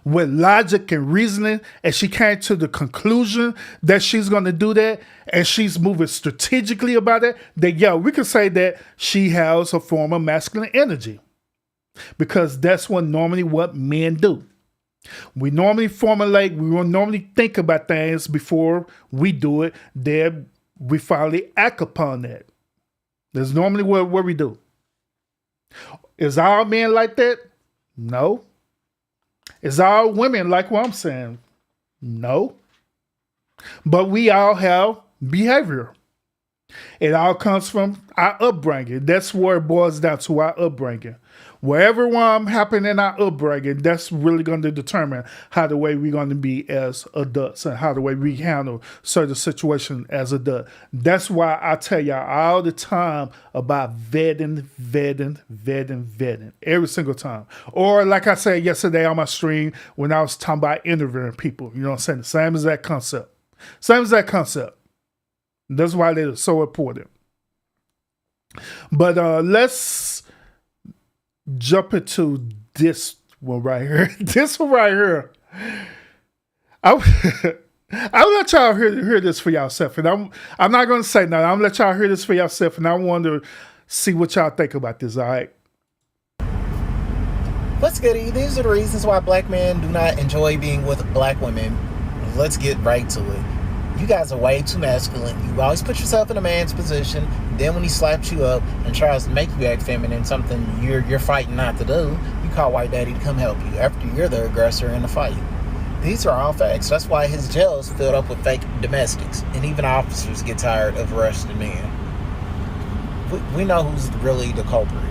with logic and reasoning, and she came to the conclusion that she's going to do that, and she's moving strategically about it, then yeah, we could say that she has a form of masculine energy. Because that's normally what men do. We normally formulate, we will normally think about things before we do it, then we finally act upon that. That's normally what we do. Is all men like that? No. Is all women like what I'm saying? No. But we all have behavior. It all comes from our upbringing. That's where it boils down to, our upbringing. Wherever one happen in our upbringing, that's really going to determine how the way we're going to be as adults and how the way we handle certain situations as adults. That's why I tell y'all all the time about vetting every single time. Or like I said yesterday on my stream when I was talking about interviewing people, you know what I'm saying? The same as that concept. That's why they're so important. But let's jump into this one right here. This one right here. I'll let y'all hear this for yourself. And I'm not going to say nothing. I'm going to let y'all hear this for yourself. And I want to see what y'all think about this, all right? What's goody? These are the reasons why black men do not enjoy being with black women. Let's get right to it. You guys are way too masculine. You always put yourself in a man's position. Then when he slaps you up and tries to make you act feminine, something you're fighting not to do, you call white daddy to come help you after you're the aggressor in the fight. These are all facts. That's why his jail is filled up with fake domestics. And even officers get tired of arresting men. We know who's really the culprit.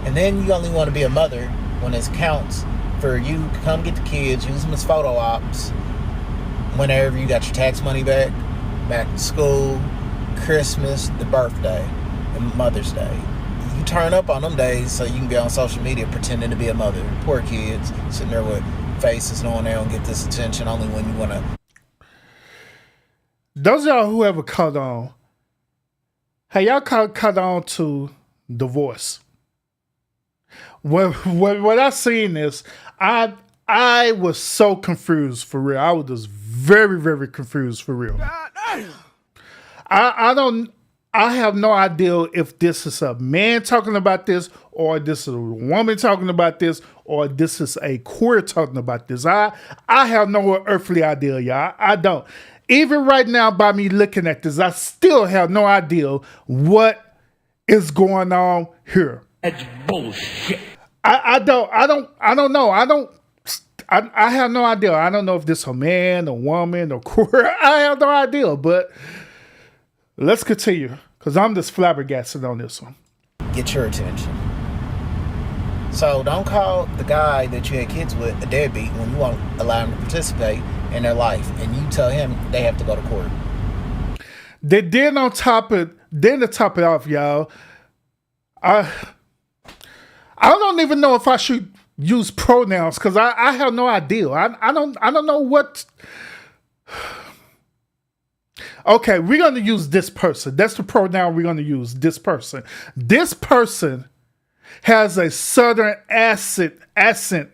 And then you only want to be a mother when it counts for you to come get the kids, use them as photo ops, whenever you got your tax money back to school, Christmas, the birthday, and Mother's Day. You turn up on them days so you can be on social media pretending to be a mother. Poor kids sitting there with faces knowing they don't get this attention only when you want to. Those of y'all who ever caught on, hey, y'all caught on to divorce. When I seen this, I was so confused for real. I was just very, very confused for real. I have no idea if this is a man talking about this, or this is a woman talking about this, or this is a queer talking about this. I have no earthly idea, y'all. I don't. Even right now, by me looking at this, I still have no idea what is going on here. That's bullshit. I don't know. I have no idea. I don't know if this a man, a woman, or queer. I have no idea. But let's continue, because I'm just flabbergasted on this one. Get your attention. So don't call the guy that you had kids with a deadbeat when you won't allow him to participate in their life, and you tell him they have to go to court. Then to top it off, y'all, I don't even know if I should use pronouns, because I have no idea. I don't know what. Okay, we're gonna use this person. That's the pronoun we're gonna use. This person. This person has a southern accent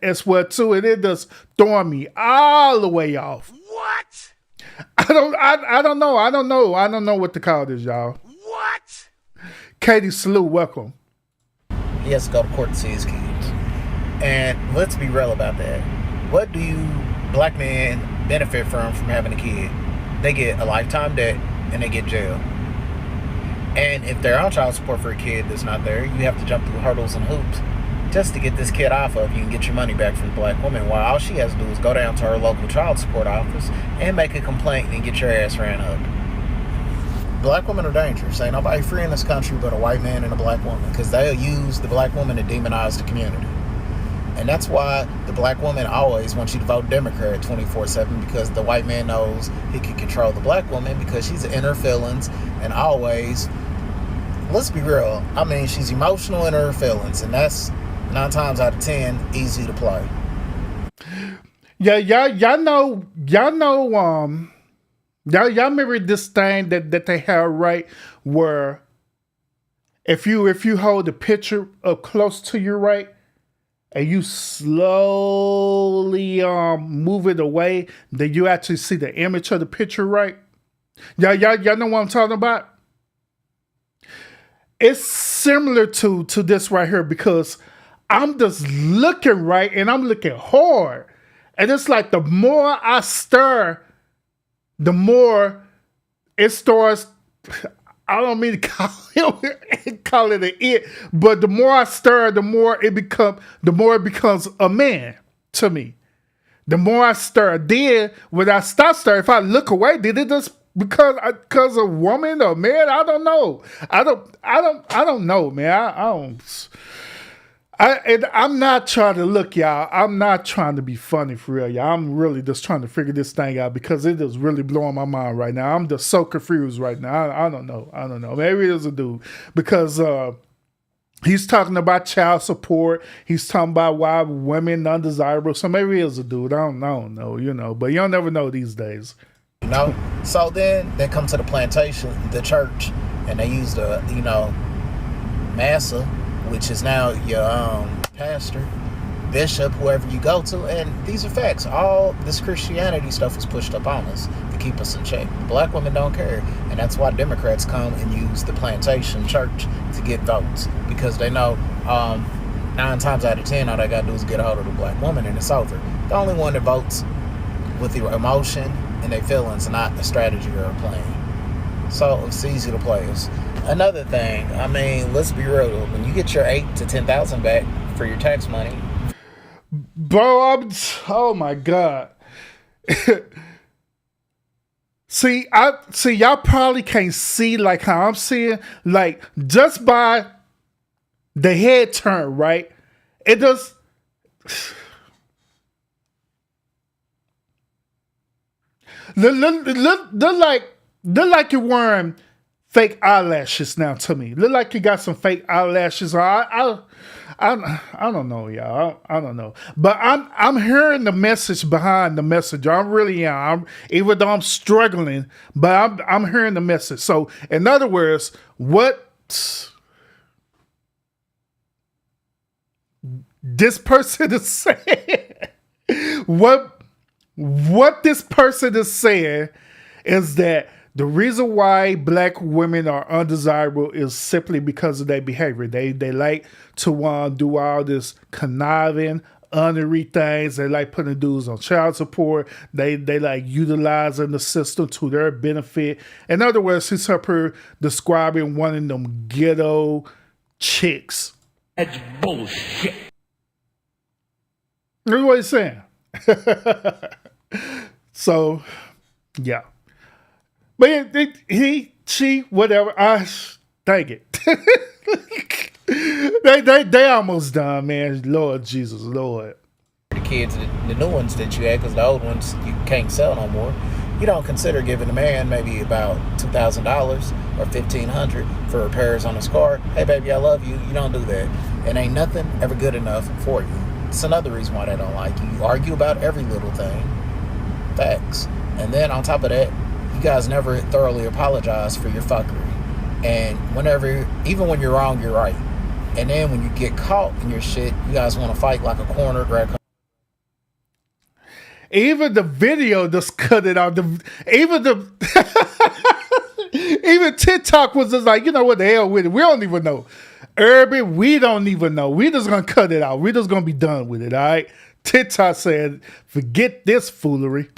as well too, and it does throw me all the way off. What? I don't know what to call this, y'all. What? Katie Slew, welcome. He has to go to court to see his kids. And let's be real about that. What do you black men benefit from having a kid? They get a lifetime debt and they get jail. And if they're on child support for a kid that's not there, you have to jump through hurdles and hoops just to get this kid off of you and get your money back from the black woman, while all she has to do is go down to her local child support office and make a complaint and get your ass ran up. Black women are dangerous. Ain't nobody free in this country but a white man and a black woman, because they'll use the black woman to demonize the community. And that's why the black woman always wants you to vote Democrat 24/7, because the white man knows he can control the black woman because she's in her feelings, and always, let's be real, I mean, she's emotional in her feelings, and that's 9 times out of 10 easy to play. Yeah, y'all know, y'all remember this thing that they have, right, where if you hold the picture up close to your right, and you slowly move it away, then you actually see the image of the picture, right? Y'all know what I'm talking about? It's similar to this right here, because I'm just looking right and I'm looking hard. And it's like the more I stir, the more it starts. I don't mean to call it an it, but the more I stir, the more it becomes a man to me. The more I stir, then when I stop stirring, if I look away, then it just because a woman or man, I don't know. I don't know, man. I don't. And I'm not trying to look, y'all. I'm not trying to be funny for real, y'all. I'm really just trying to figure this thing out because it is really blowing my mind right now. I'm just so confused right now. I don't know. I don't know. Maybe it is a dude because he's talking about child support. He's talking about why women undesirable. So maybe it is a dude. I don't know. You know, but you'll never know these days. You know, so then they come to the plantation, the church, and they use the massa, which is now your pastor, bishop, whoever you go to, and these are facts. All this Christianity stuff was pushed up on us to keep us in check. Black women don't care, and that's why Democrats come and use the plantation church to get votes, because they know 9 times out of 10 all they gotta do is get a hold of the black woman and it's over. The only one that votes with their emotion and their feelings, not a strategy or a plan. So it's easy to play us. Another thing, I mean, let's be real. When you get your 8 to 10,000 back for your tax money, bro, oh my God. see, y'all probably can't see like how I'm seeing, like just by the head turn, right? It does. Look like you're wearing fake eyelashes now to me. Look like you got some fake eyelashes. I don't know, y'all. I don't know. But I'm hearing the message behind the message. I really am. Even though I'm struggling, but I'm hearing the message. So in other words, what this person is saying, what this person is saying is that the reason why black women are undesirable is simply because of their behavior. They like to do all this conniving, honorary things. They like putting dudes on child support. They like utilizing the system to their benefit. In other words, he's up here describing one of them ghetto chicks. That's bullshit. That's what he's saying. So, yeah. But she, whatever. Dang it. they almost done, man. Lord Jesus, Lord. the kids, the new ones that you had, because the old ones you can't sell no more, you don't consider giving a man maybe about $2,000 or $1,500 for repairs on his car. Hey, baby, I love you. You don't do that. And ain't nothing ever good enough for you. It's another reason why they don't like you. You argue about every little thing. Facts. And then on top of that, you guys never thoroughly apologize for your fuckery. And whenever, even when you're wrong, you're right. And then when you get caught in your shit, you guys want to fight like a corner drag. Even the video just cut it out. Even TikTok was just like, you know what, the hell with it. We don't even know. Urban, we don't even know. We just gonna cut it out. We just gonna be done with it, all right? TikTok said, forget this foolery.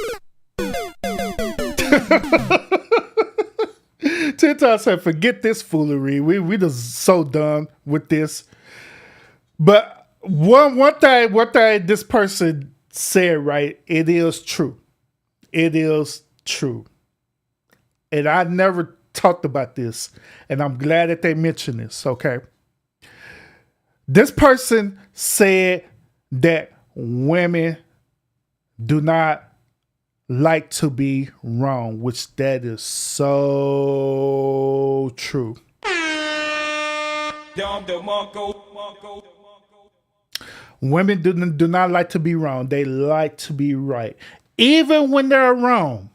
TikTok said, forget this foolery. We just so done with this. But one thing this person said, right, it is true. It is true. And I never talked about this, and I'm glad that they mentioned this, okay? This person said that women do not like to be wrong, which that is so true. Women do not like to be wrong. They like to be right. Even when they're wrong.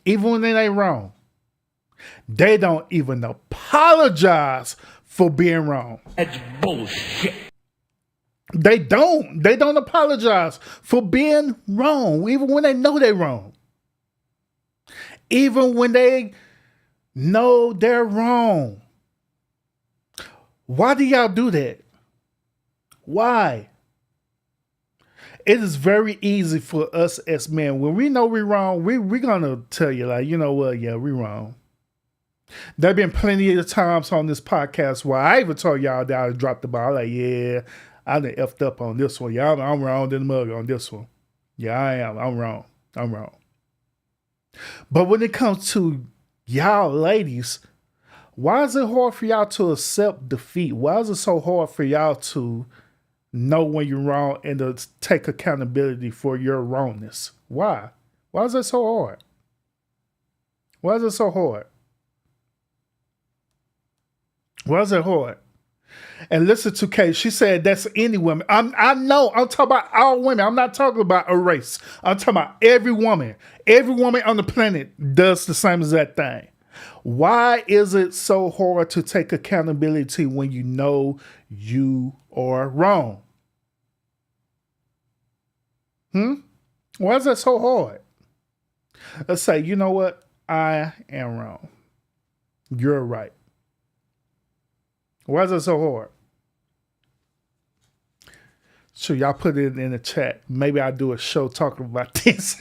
Even when they ain't wrong. They don't even apologize for being wrong. That's bullshit. They don't apologize for being wrong, even when they know they're wrong. Even when they know they're wrong. Why do y'all do that? Why? It is very easy for us as men. When we know we're wrong, we're going to tell you, like, you know what? Yeah, we're wrong. There have been plenty of times on this podcast where I even told y'all that I dropped the ball. Like, yeah, I done effed up on this one. Yeah, I'm wrong in the mug on this one. Yeah, I am. I'm wrong. But when it comes to y'all ladies, why is it hard for y'all to accept defeat? Why is it so hard for y'all to know when you're wrong and to take accountability for your wrongness? Why? Why is that so hard? Why is it so hard? Why is it hard? And listen to Kate. She said that's any woman. I know. I'm talking about all women. I'm not talking about a race. I'm talking about every woman. Every woman on the planet does the same exact thing. Why is it so hard to take accountability when you know you are wrong? Why is that so hard? Let's say, you know what? I am wrong. You're right. Why is it so hard? So y'all put it in the chat. Maybe I'll do a show talking about this.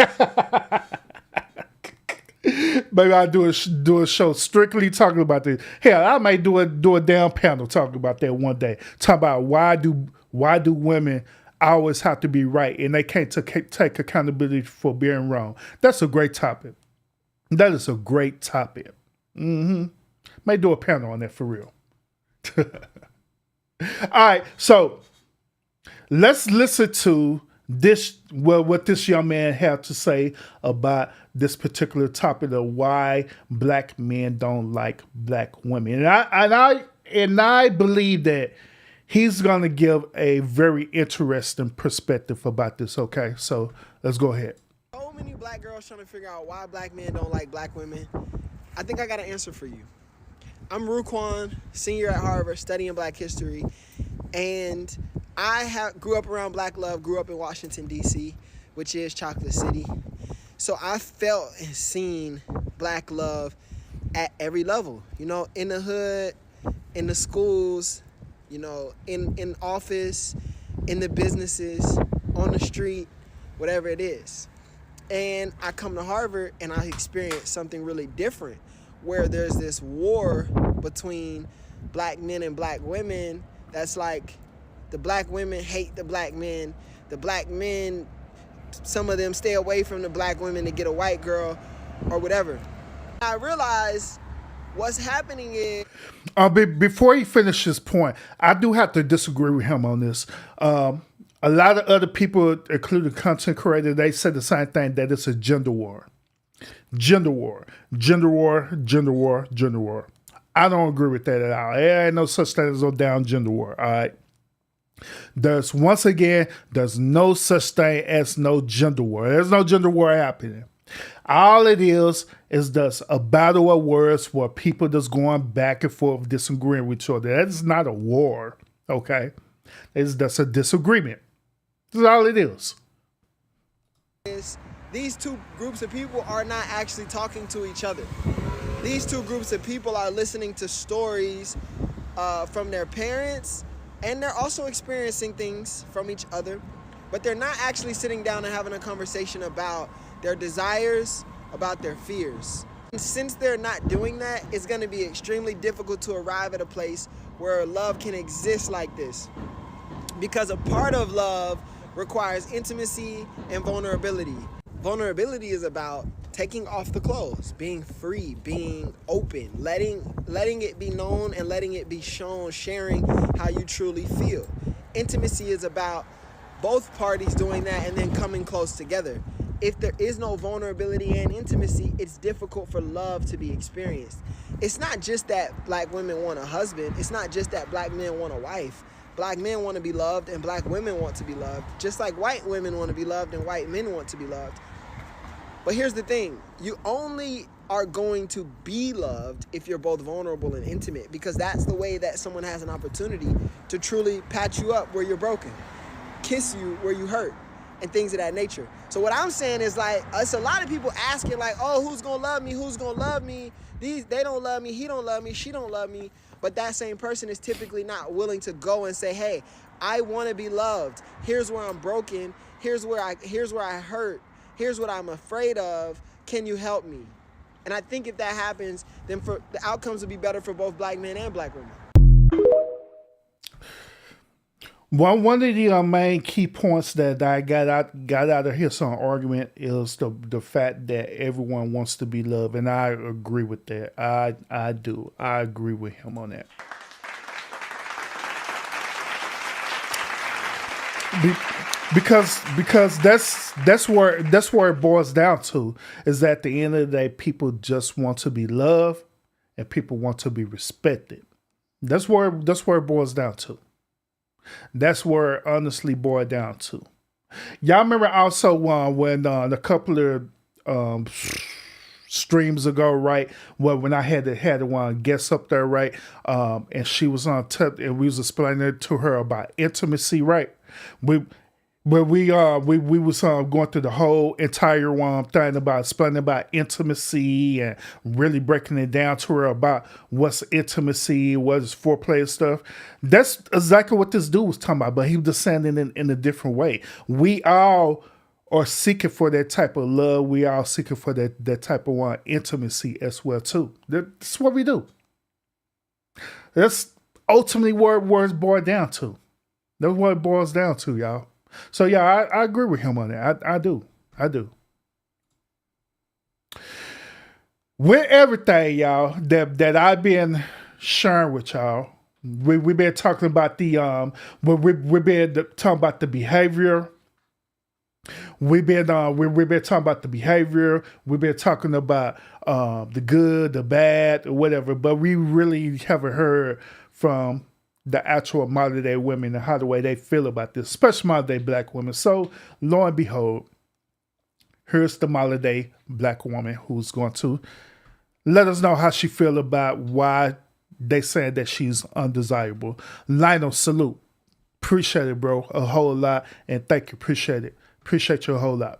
Maybe I'll do a show strictly talking about this. Hell, I may do a damn panel talking about that one day. Talk about why do women always have to be right and they can't take accountability for being wrong. That's a great topic. That is a great topic. May do a panel on that for real. All right, so let's listen to this. Well, what this young man had to say about this particular topic of why black men don't like black women, and I believe that he's gonna give a very interesting perspective about this. Okay, so let's go ahead. So many black girls trying to figure out why black men don't like black women. I think I got an answer for you. I'm Ruquan, senior at Harvard, studying black history, and I grew up around black love, grew up in Washington, D.C., which is Chocolate City. So I felt and seen black love at every level, you know, in the hood, in the schools, you know, in office, in the businesses, on the street, whatever it is. And I come to Harvard and I experience something really different, where there's this war between black men and black women that's like the black women hate the black men, the black men, some of them stay away from the black women to get a white girl or whatever. I realized what's happening is... Before he finishes his point, I do have to disagree with him on this. A lot of other people, including content creators, they said the same thing, that it's a gender war. Gender war. Gender war, gender war, gender war. I don't agree with that at all. There ain't no such thing as no down gender war, all right? There's no such thing as no gender war. There's no gender war happening. All it is just a battle of words where people just going back and forth disagreeing with each other. That's not a war, okay? It's just a disagreement. That's all it is. These two groups of people are not actually talking to each other. These two groups of people are listening to stories from their parents, and they're also experiencing things from each other, but they're not actually sitting down and having a conversation about their desires, about their fears. And since they're not doing that, it's going to be extremely difficult to arrive at a place where love can exist like this. Because a part of love requires intimacy and vulnerability. Vulnerability is about taking off the clothes, being free, being open, letting it be known and letting it be shown, sharing how you truly feel. Intimacy is about both parties doing that and then coming close together. If there is no vulnerability and intimacy, it's difficult for love to be experienced. It's not just that black women want a husband. It's not just that black men want a wife. Black men want to be loved and black women want to be loved, just like white women want to be loved and white men want to be loved. But here's the thing, you only are going to be loved if you're both vulnerable and intimate, because that's the way that someone has an opportunity to truly pat you up where you're broken, kiss you where you hurt, and things of that nature. So what I'm saying is, like, it's a lot of people asking, like, oh, who's gonna love me? Who's gonna love me? They don't love me, he don't love me, she don't love me. But that same person is typically not willing to go and say, hey, I want to be loved. Here's where I'm broken. Here's where I hurt. Here's what I'm afraid of. Can you help me? And I think if that happens, then the outcomes will be better for both black men and black women. One of the main key points that I got out of his argument is the fact that everyone wants to be loved, and I agree with that. I do. I agree with him on that. Because that's where it boils down to, is at the end of the day, people just want to be loved and people want to be respected. That's where it boils down to. That's where it honestly boiled down to. Y'all remember also when a couple of streams ago, right? Well, when I had one guest up there, right? And she was on and we was explaining to her about intimacy, right? We was going through the whole entire thing about explaining about intimacy and really breaking it down to her about what's intimacy, what's foreplay and stuff. That's exactly what this dude was talking about, but he was just saying it in a different way. We all are seeking for that type of love. We all seeking for that type of intimacy as well too. That's what we do. That's ultimately where it's boiled down to. That's what it boils down to, y'all. So yeah, I agree with him on that. I do. With everything, y'all, that I've been sharing with y'all, we've been talking about we've been talking about the behavior. We've been talking about the behavior. We've been talking about the good, the bad, or whatever. But we really haven't heard from the actual modern day women and how the way they feel about this, especially modern day black women. So lo and behold, here's the modern day black woman who's going to let us know how she feel about why they saying that she's undesirable. Lionel, salute. Appreciate it, bro, a whole lot. And thank you. Appreciate it. Appreciate you a whole lot.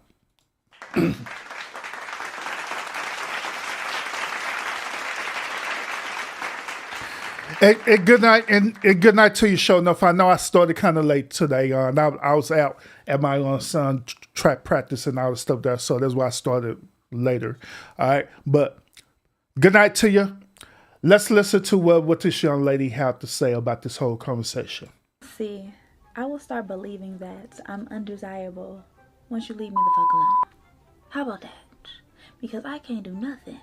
And good night, and good night to you, show enough. I know I started kind of late today. And I was out at my son track practice and all the stuff there, so that's why I started later. All right, but good night to you. Let's listen to what this young lady had to say about this whole conversation. See, I will start believing that I'm undesirable once you leave me the fuck alone. How about that? Because I can't do nothing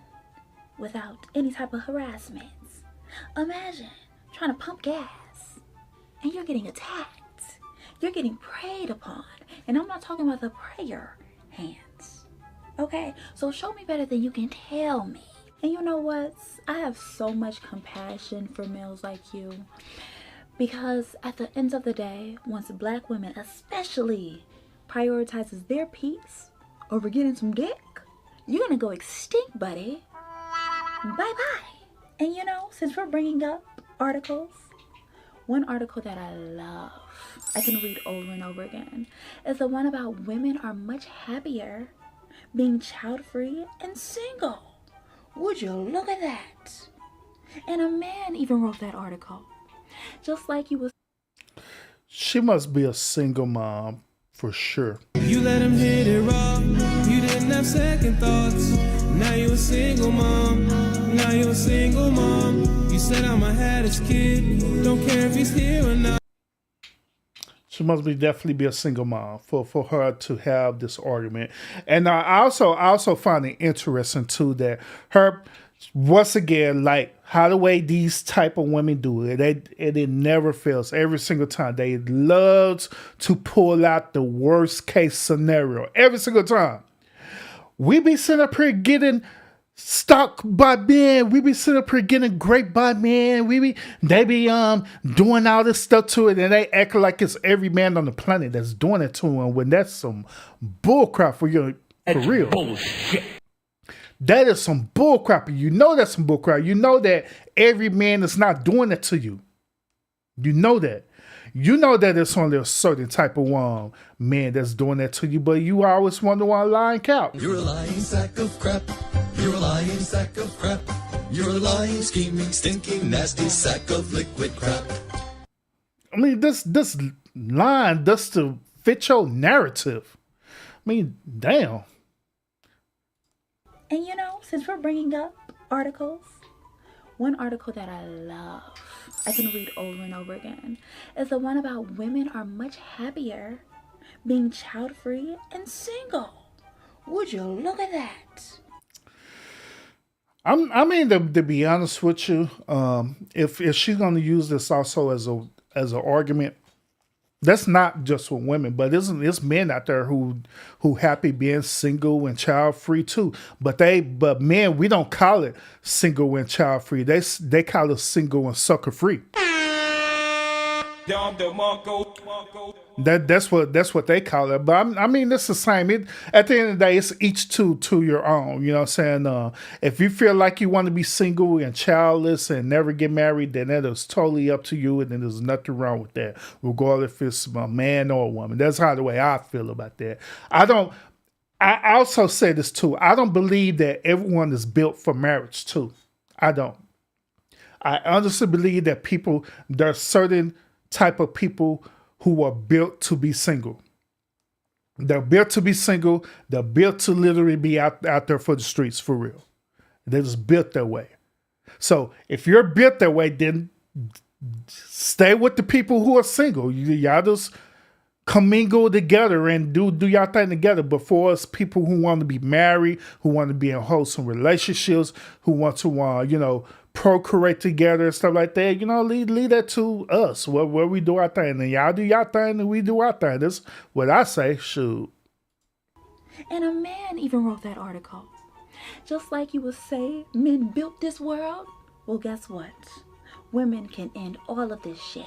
without any type of harassment. Imagine trying to pump gas and you're getting attacked. You're getting preyed upon. And I'm not talking about the prayer hands. Okay? So show me better than you can tell me. And you know what? I have so much compassion for males like you. Because at the end of the day, once black women especially prioritizes their peace over getting some dick, you're gonna go extinct, buddy. Bye-bye. And you know, since we're bringing up articles, one article that I love, I can read over and over again, is the one about women are much happier being child-free and single. Would you look at that? And a man even wrote that article. Just like you was. She must be a single mom for sure. You let him hit it raw. You didn't have second thoughts. Now you're a single mom. Now you're a single mom. You said I'm a haddish kid. Don't care if he's here or not. She must definitely be a single mom for her to have this argument. And I also find it interesting too that her, once again, like how the way these type of women do it, it never fails. Every single time they love to pull out the worst case scenario. Every single time. We be sitting up here getting stalked by men. We be sitting up here getting raped by men. They be doing all this stuff to it, and they act like it's every man on the planet that's doing it to them. When that's some bullcrap for real. Bullshit. That is some bullcrap. You know that's some bullcrap. You know that every man is not doing it to you. You know that. You know that it's only a certain type of man that's doing that to you, but you always wonder why lying count. You're a lying sack of crap. You're a lying sack of crap. You're a lying, scheming, stinking, nasty sack of liquid crap. I mean, this line does to fit your narrative. I mean, damn. And you know, since we're bringing up articles, one article that I love, I can read over and over again is the one about women are much happier being child-free and single. Would you look at that? I mean, to be honest with you, if she's going to use this also as an argument, that's not just for women, but it's men out there who happy being single and child free too. But men, we don't call it single and child free. They call it single and sucker free. That's what they call it. But I mean, it's the same. At the end of the day, it's each to your own. You know what I'm saying? If you feel like you want to be single and childless and never get married, then that is totally up to you, and then there's nothing wrong with that, regardless if it's a man or a woman. That's how the way I feel about that. I also say this too. I don't believe that everyone is built for marriage too. I don't. I honestly believe that there are certain type of people who are built to be single. They're built to be single. They're built to literally be out there for the streets for real. They're just built that way. So if you're built that way, then stay with the people who are single. Y'all just commingle together and do y'all thing together. But for us, people who want to be married, who want to be in wholesome relationships, who want to, procreate together and stuff like that, leave that to us, where we do our thing. And y'all do y'all thing and we do our thing. That's what I say, shoot. And a man even wrote that article. Just like you would say men built this world, well, guess what? Women can end all of this shit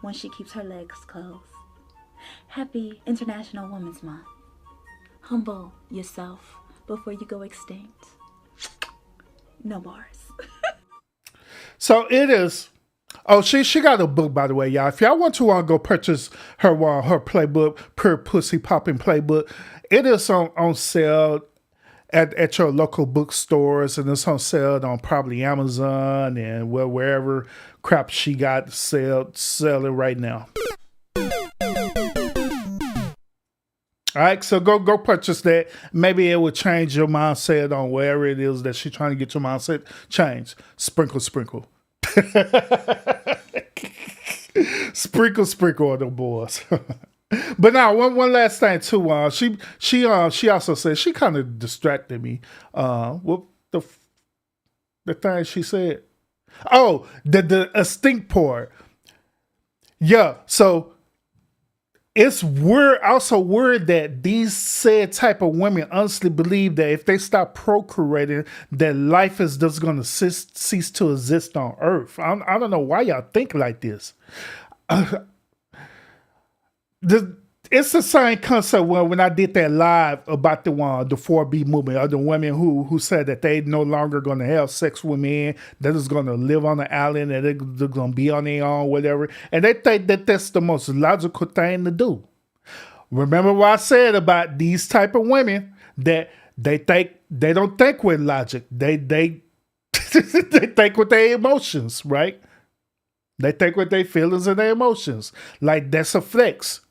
when she keeps her legs closed. Happy International Women's Month. Humble yourself before you go extinct. No bars. So it is. Oh, she got a book, by the way, y'all. If y'all want to go purchase her playbook, Pure Pussy Popping Playbook, it is on sale at your local bookstores, and it's on sale on probably Amazon and wherever crap she got selling right now. All right, so go purchase that. Maybe it will change your mindset on wherever it is that she's trying to get your mindset changed. Sprinkle. sprinkle on the boys. But now one last thing too. She also said she kind of distracted me. What the thing she said? Oh, the stink part. Yeah. So it's also weird that these said type of women honestly believe that if they stop procreating, that life is just going to cease to exist on Earth. I don't know why y'all think like this. It's the same concept when I did that live about the 4B movement, of the women who said that they no longer going to have sex with men, they're just going to live on the island, and they're going to be on their own, whatever. And they think that that's the most logical thing to do. Remember what I said about these type of women, that they don't think with logic. They they think with their emotions, right? They think with their feelings and their emotions. Like that's a flex.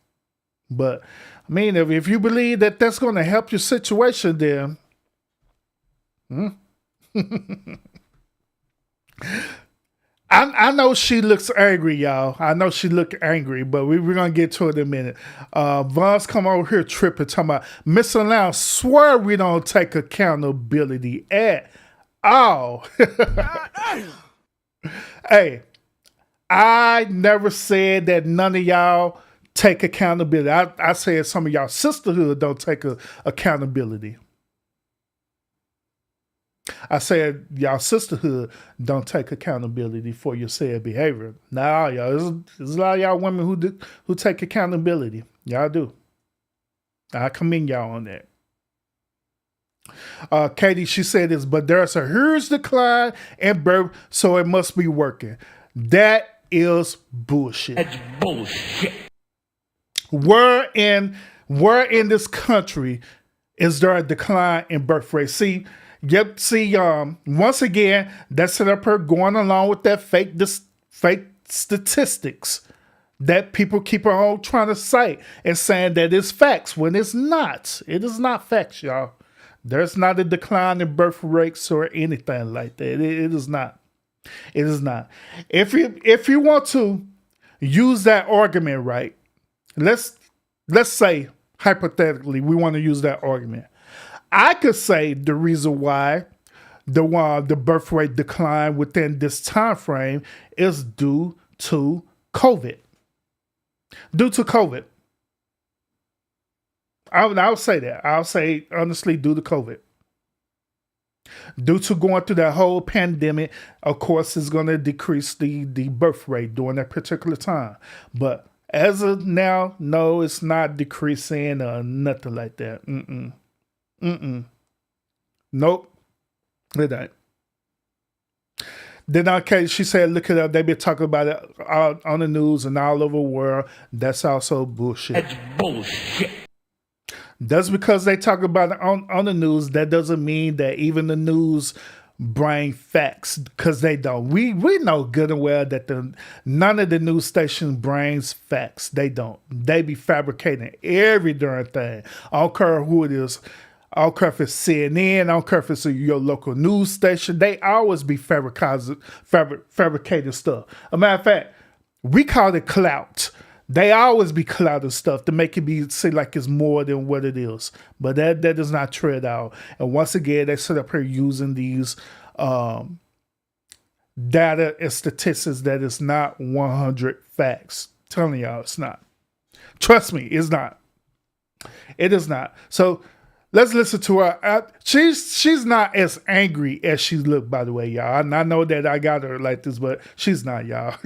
But I mean, if you believe that that's going to help your situation, then I know she looks angry, y'all. I know she look angry, but we're going to get to it in a minute. Von's come over here tripping, talking about Miss Allow, swear we don't take accountability at all. Hey, I never said that none of y'all take accountability. I said some of y'all sisterhood don't take accountability. I said y'all sisterhood don't take accountability for your said behavior. Nah, y'all, there's a lot of y'all women who take accountability. Y'all do. I commend y'all on that. Katie, she said this, but there's a huge decline in birth, so it must be working. That is bullshit. That's bullshit. Where in this country is there a decline in birth rate? See, once again, that's set up her going along with that fake statistics that people keep on trying to cite and saying that it's facts when it's not. It is not facts, y'all. There's not a decline in birth rates or anything like that. It is not. It is not. If you want to use that argument, right? Let's say hypothetically we want to use that argument. I could say the reason why the birth rate decline within this time frame is due to COVID. Due to COVID. I'll say that. I'll say honestly due to COVID. Due to going through that whole pandemic, of course, it's going to decrease the birth rate during that particular time. But as of now, no, it's not decreasing or nothing like that. Nope. It ain't. Then, okay, she said, look it up. They've been talking about it on the news and all over the world. That's also bullshit. That's bullshit. Just because they talk about it on the news, that doesn't mean that even the news bring facts, because they don't. We know good and well that none of the news stations brings facts. They don't. They be fabricating every darn thing. I don't care who it is. I don't care if it's CNN. I don't care if it's your local news station. They always be fabricating stuff. As a matter of fact, we call it clout. They always be clouding stuff to make it seem like it's more than what it is. But that is not true at all. And once again, they sit up here using these data and statistics that is not 100 facts. Telling y'all it's not. Trust me, it's not. It is not. So let's listen to her. She's not as angry as she looked, by the way, y'all. And I know that I got her like this, but she's not, y'all.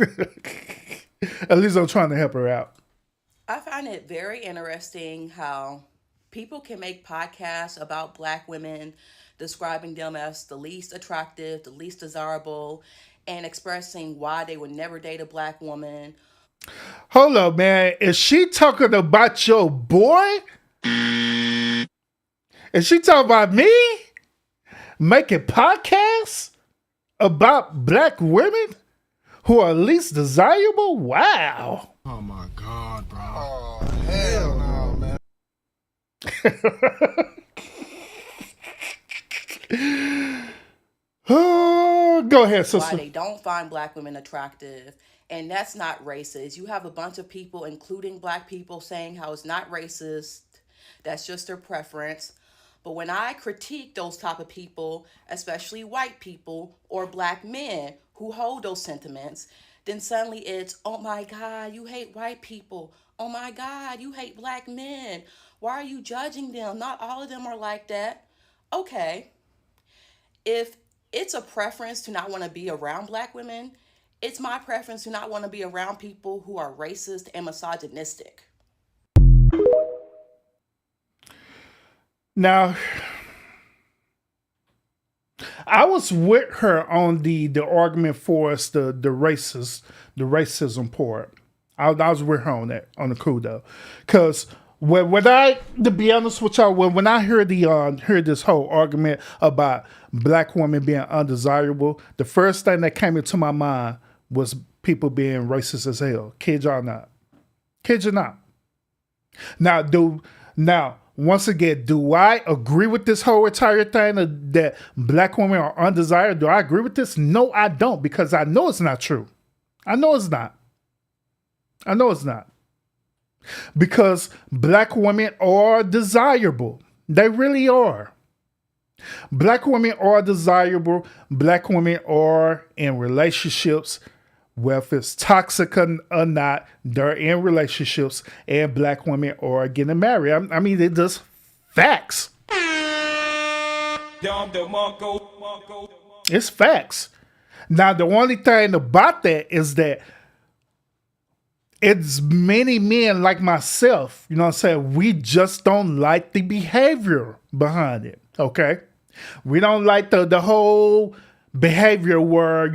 At least I'm trying to help her out. I find it very interesting how people can make podcasts about Black women, describing them as the least attractive, the least desirable, and expressing why they would never date a Black woman. Hold up, man. Is she talking about your boy? Is she talking about me? Making podcasts about Black women who are least desirable? Wow. Oh my God, bro. Oh, hell no, man. Oh, go ahead, sister. Why they don't find Black women attractive. And that's not racist. You have a bunch of people, including Black people, saying how it's not racist. That's just their preference. But when I critique those type of people, especially white people or Black men who hold those sentiments, then suddenly it's, oh my God, you hate white people. Oh my God, you hate Black men. Why are you judging them? Not all of them are like that. Okay. If it's a preference to not want to be around Black women, it's my preference to not want to be around people who are racist and misogynistic. Now, I was with her on the argument for us, the racism part. I was with her on that, on the cool though, because to be honest with y'all, when I heard this whole argument about Black women being undesirable, the first thing that came into my mind was people being racist as hell. Kid y'all not. Kid you not. Now, once again, do I agree with this whole entire thing that Black women are undesirable? Do I agree with this? No, I don't, because I know it's not true. I know it's not. Because Black women are desirable. They really are. Black women are desirable. Black women are in relationships. Whether it's toxic or not, they're in relationships, and Black women are getting married. I mean, it's just facts. It's facts. Now, the only thing about that is that it's many men like myself, you know what I'm saying? We just don't like the behavior behind it, okay? We don't like the whole behavior where,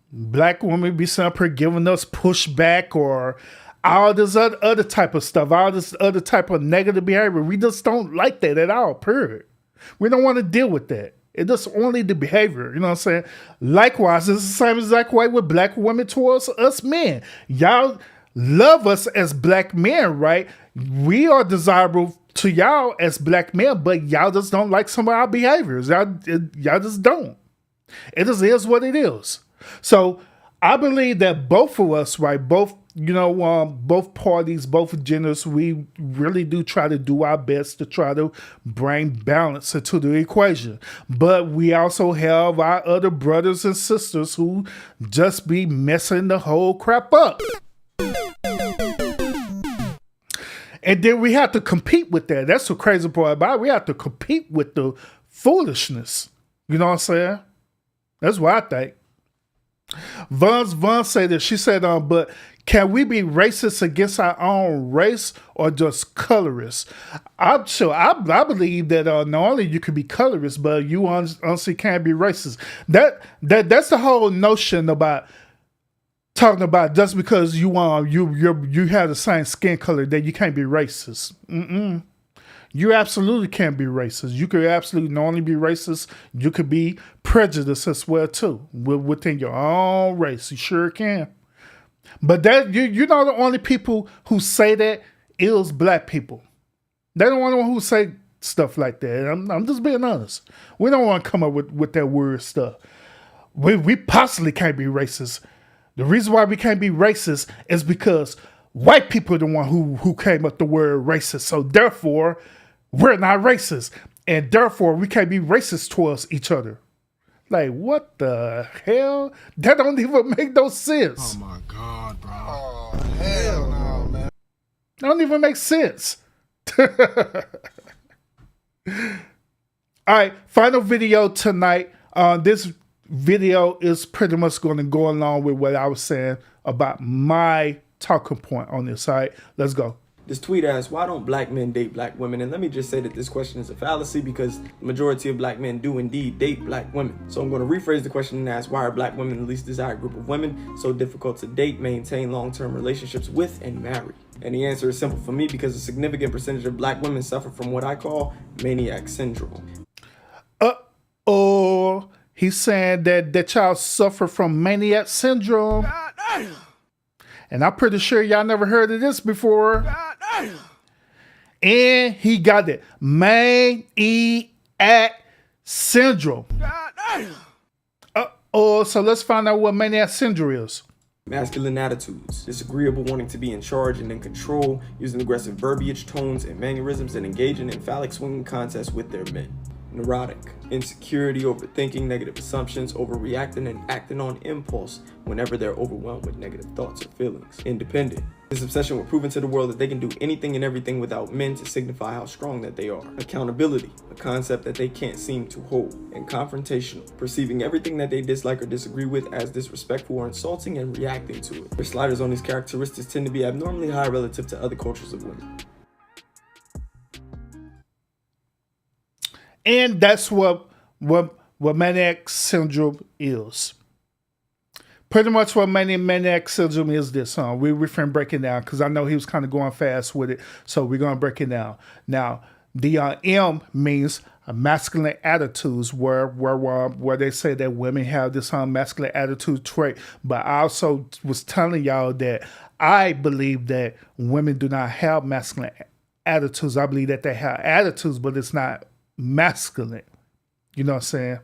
Black women be sitting up here giving us pushback or all this other type of stuff, all this other type of negative behavior. We just don't like that at all, period. We don't want to deal with that. It's just only the behavior, you know what I'm saying? Likewise, it's the same exact way with Black women towards us men. Y'all love us as Black men, right? We are desirable to y'all as Black men, but y'all just don't like some of our behaviors. Y'all just don't. It is what it is. So I believe that both of us, right, both parties, both genders, we really do try to do our best to try to bring balance into the equation. But we also have our other brothers and sisters who just be messing the whole crap up. And then we have to compete with that. That's the crazy part about it. We have to compete with the foolishness. You know what I'm saying? That's what I think. Vaughn said that. She said, but can we be racist against our own race or just colorist? I'm sure. I believe that not only you can be colorist, but you honestly can't be racist. That's the whole notion about talking about just because you have the same skin color that you can't be racist. You absolutely can't be racist. You could absolutely not only be racist, you could be prejudiced as well too within your own race. You sure can. But that you're not the only people who say that is black people. They're the only one who say stuff like that. I'm just being honest. We don't want to come up with that weird stuff. We possibly can't be racist. The reason why we can't be racist is because white people are the one who came up with the word racist. So therefore, we're not racist. And therefore, we can't be racist towards each other. Like, what the hell? That don't even make no sense. Oh my God, bro. Oh, hell no, man. That don't even make sense. All right, final video tonight. This video is pretty much going to go along with what I was saying about my talking point on this. All right, let's go. This tweet asks, why don't black men date black women? And let me just say that this question is a fallacy because the majority of black men do indeed date black women. So I'm going to rephrase the question and ask, why are black women the least desired group of women, so difficult to date, maintain long-term relationships with, and marry? And the answer is simple for me because a significant percentage of black women suffer from what I call maniac syndrome. Uh-oh. He's saying that y'all suffer from maniac syndrome. And I'm pretty sure y'all never heard of this before. And he got it. Maniac syndrome. Uh-oh, so let's find out what maniac syndrome is. Masculine attitudes, disagreeable, wanting to be in charge and in control, using aggressive verbiage, tones, and mannerisms, and engaging in phallic swinging contests with their men. Neurotic, insecurity, overthinking, negative assumptions, overreacting, and acting on impulse whenever they're overwhelmed with negative thoughts or feelings. Independent, this obsession with proving to the world that they can do anything and everything without men to signify how strong that they are. Accountability, a concept that they can't seem to hold. And confrontational, perceiving everything that they dislike or disagree with as disrespectful or insulting and reacting to it. Their sliders on these characteristics tend to be abnormally high relative to other cultures of women. And that's what maniac syndrome is. Pretty much what maniac syndrome is this, huh? We're referring breaking down because I know he was kind of going fast with it, so we're going to break it down. Now, the M means masculine attitudes, where they say that women have this masculine attitude trait. But I also was telling y'all that I believe that women do not have masculine attitudes. I believe that they have attitudes, but it's not masculine. You know what I'm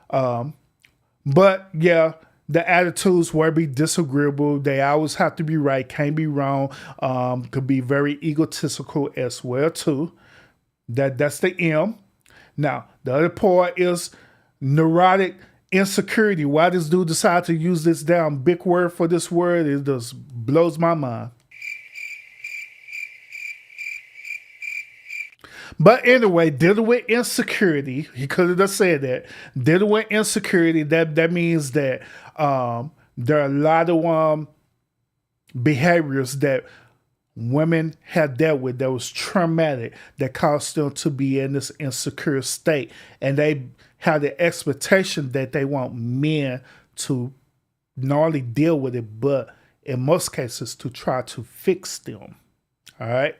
saying? But yeah, the attitudes will be disagreeable. They always have to be right, can't be wrong. Could be very egotistical as well too. That's the M. Now, the other part is neurotic insecurity. Why this dude decided to use this damn big word for this word, it just blows my mind. But anyway, dealing with insecurity, he could have just said that. Dealing with insecurity, that means that there are a lot of behaviors that women have dealt with that was traumatic, that caused them to be in this insecure state. And they have the expectation that they want men to not only deal with it, but in most cases to try to fix them. All right?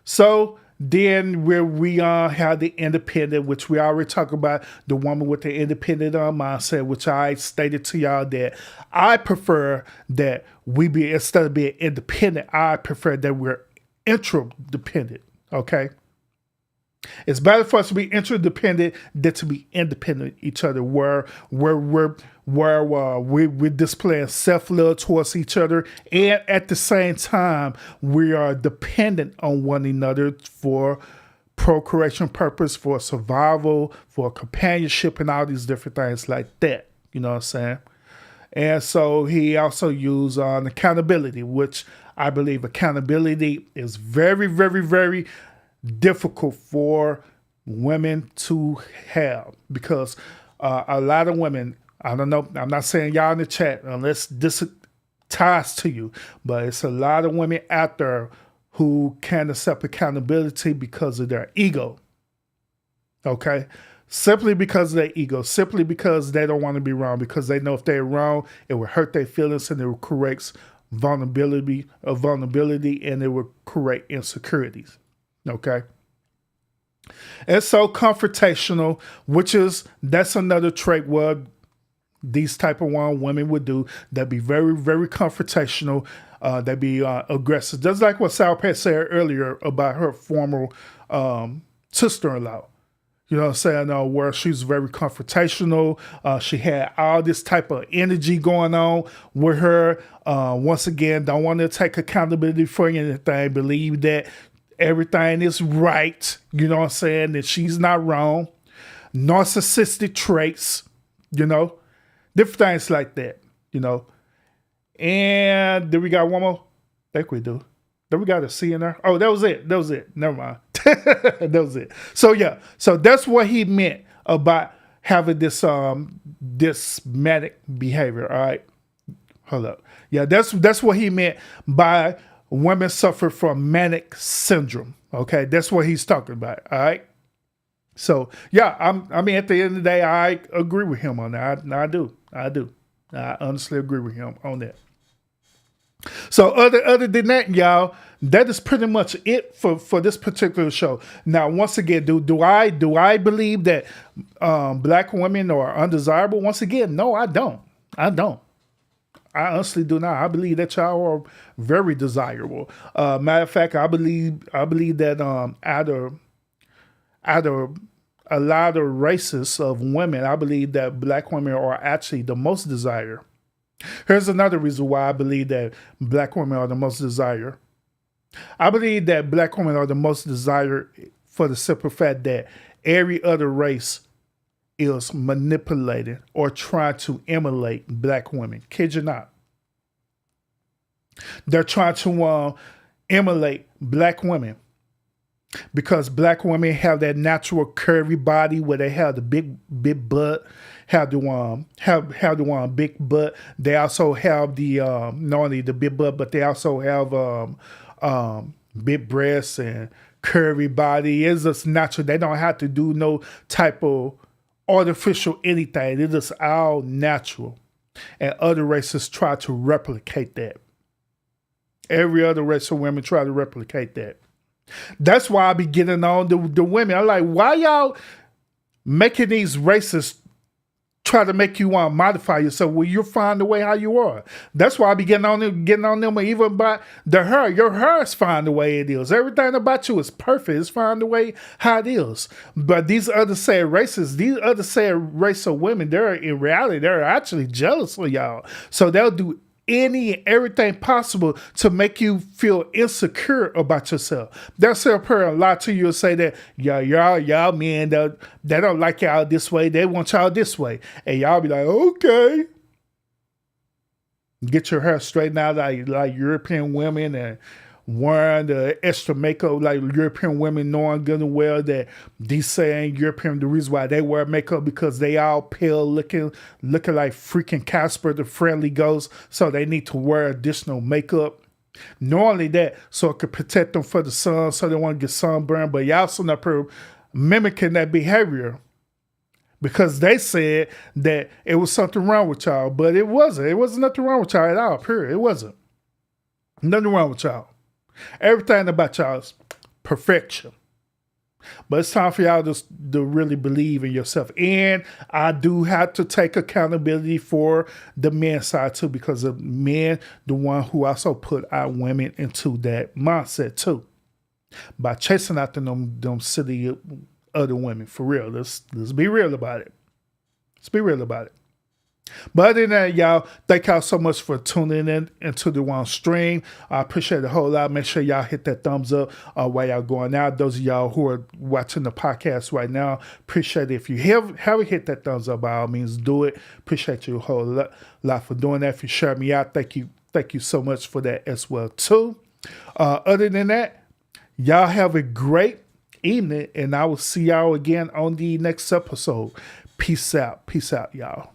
So then we have the independent, which we already talked about, the woman with the independent mindset, which I stated to y'all that I prefer that we be, instead of being independent, I prefer that we're interdependent, okay? It's better for us to be interdependent than to be independent of each other, where we're displaying self-love towards each other, and at the same time we are dependent on one another for procreation purpose, for survival, for companionship, and all these different things like that. You know what I'm saying? And so he also used accountability, which I believe accountability is very, very, very difficult for women to have, because a lot of women, I don't know, I'm not saying y'all in the chat unless this ties to you, but it's a lot of women out there who can't accept accountability because of their ego. Okay? Simply because of their ego, simply because they don't want to be wrong, because they know if they're wrong, it will hurt their feelings and it will correct vulnerability, and it will correct insecurities. Okay. And so confrontational, that's another trait where these type of women would do. They'd be very, very confrontational. They'd be aggressive. Just like what Sal Pat said earlier about her former sister-in-law. You know what I'm saying? Where she's very confrontational. She had all this type of energy going on with her. Once again, don't want to take accountability for anything. Believe that everything is right, you know what I'm saying, that she's not wrong. Narcissistic traits, different things like that, And then we got one more? I think we do. Then we got a C in there. Oh, that was it. Never mind. That was it. So yeah, so that's what he meant about having this manic behavior. All right. Hold up. Yeah, that's what he meant by women suffer from manic syndrome. Okay, that's what he's talking about. All right. So yeah, I mean, at the end of the day, I agree with him on that. I do. I honestly agree with him on that. So other than that, y'all, that is pretty much it for this particular show. Now, once again, do I believe that black women are undesirable? Once again, no, I don't. I honestly do not. I believe that y'all are very desirable. Matter of fact, I believe that out of a lot of races of women, I believe that black women are actually the most desired. Here's another reason why I believe that black women are the most desired. I believe that black women are the most desired for the simple fact that every other race is manipulating or trying to emulate black women. Kid you not. They're trying to emulate black women because black women have that natural curvy body where they have the big butt, have the big butt. They also have the not only the big butt, but they also have big breasts and curvy body. It's just natural. They don't have to do no type of artificial anything. It's just all natural. And other races try to replicate that. Every other race of women try to replicate that. That's why I be getting on the women. I'm like, why y'all making these races try to make you want to modify yourself? Well, you'll find the way how you are. That's why I be getting on them even about the hair. Your hair is fine the way it is. Everything about you is perfect. It's fine the way how it is. But these other said races, these other said race of women, in reality, they're actually jealous of y'all. So they'll do any and everything possible to make you feel insecure about yourself. They'll sit up here and lie to you and say that y'all men they don't like y'all this way, they want y'all this way. And y'all be like, okay. Get your hair straightened out like European women and wearing the extra makeup like European women, knowing good and well that these saying European, the reason why they wear makeup because they all pale looking like freaking Casper the Friendly Ghost, so they need to wear additional makeup. Not only that, so it could protect them for the sun, so they want to get sunburned, but y'all still up here mimicking that behavior because they said that it was something wrong with y'all, but it wasn't. It wasn't nothing wrong with y'all at all, period. It wasn't. Nothing wrong with y'all. Everything about y'all is perfection. But it's time for y'all to really believe in yourself. And I do have to take accountability for the men's side too, because the men, the one who also put our women into that mindset too. by chasing after them city other women. For real, let's be real about it. Let's be real about it. But other than that, y'all, thank y'all so much for tuning in into the one stream. I appreciate it a whole lot. Make sure y'all hit that thumbs up while y'all going out. Those of y'all who are watching the podcast right now, appreciate it. If you haven't hit that thumbs up, by all means, do it. Appreciate you a whole lot for doing that. If you share me out, thank you so much for that as well too. Other than that, y'all have a great evening, and I will see y'all again on the next episode. Peace out, y'all.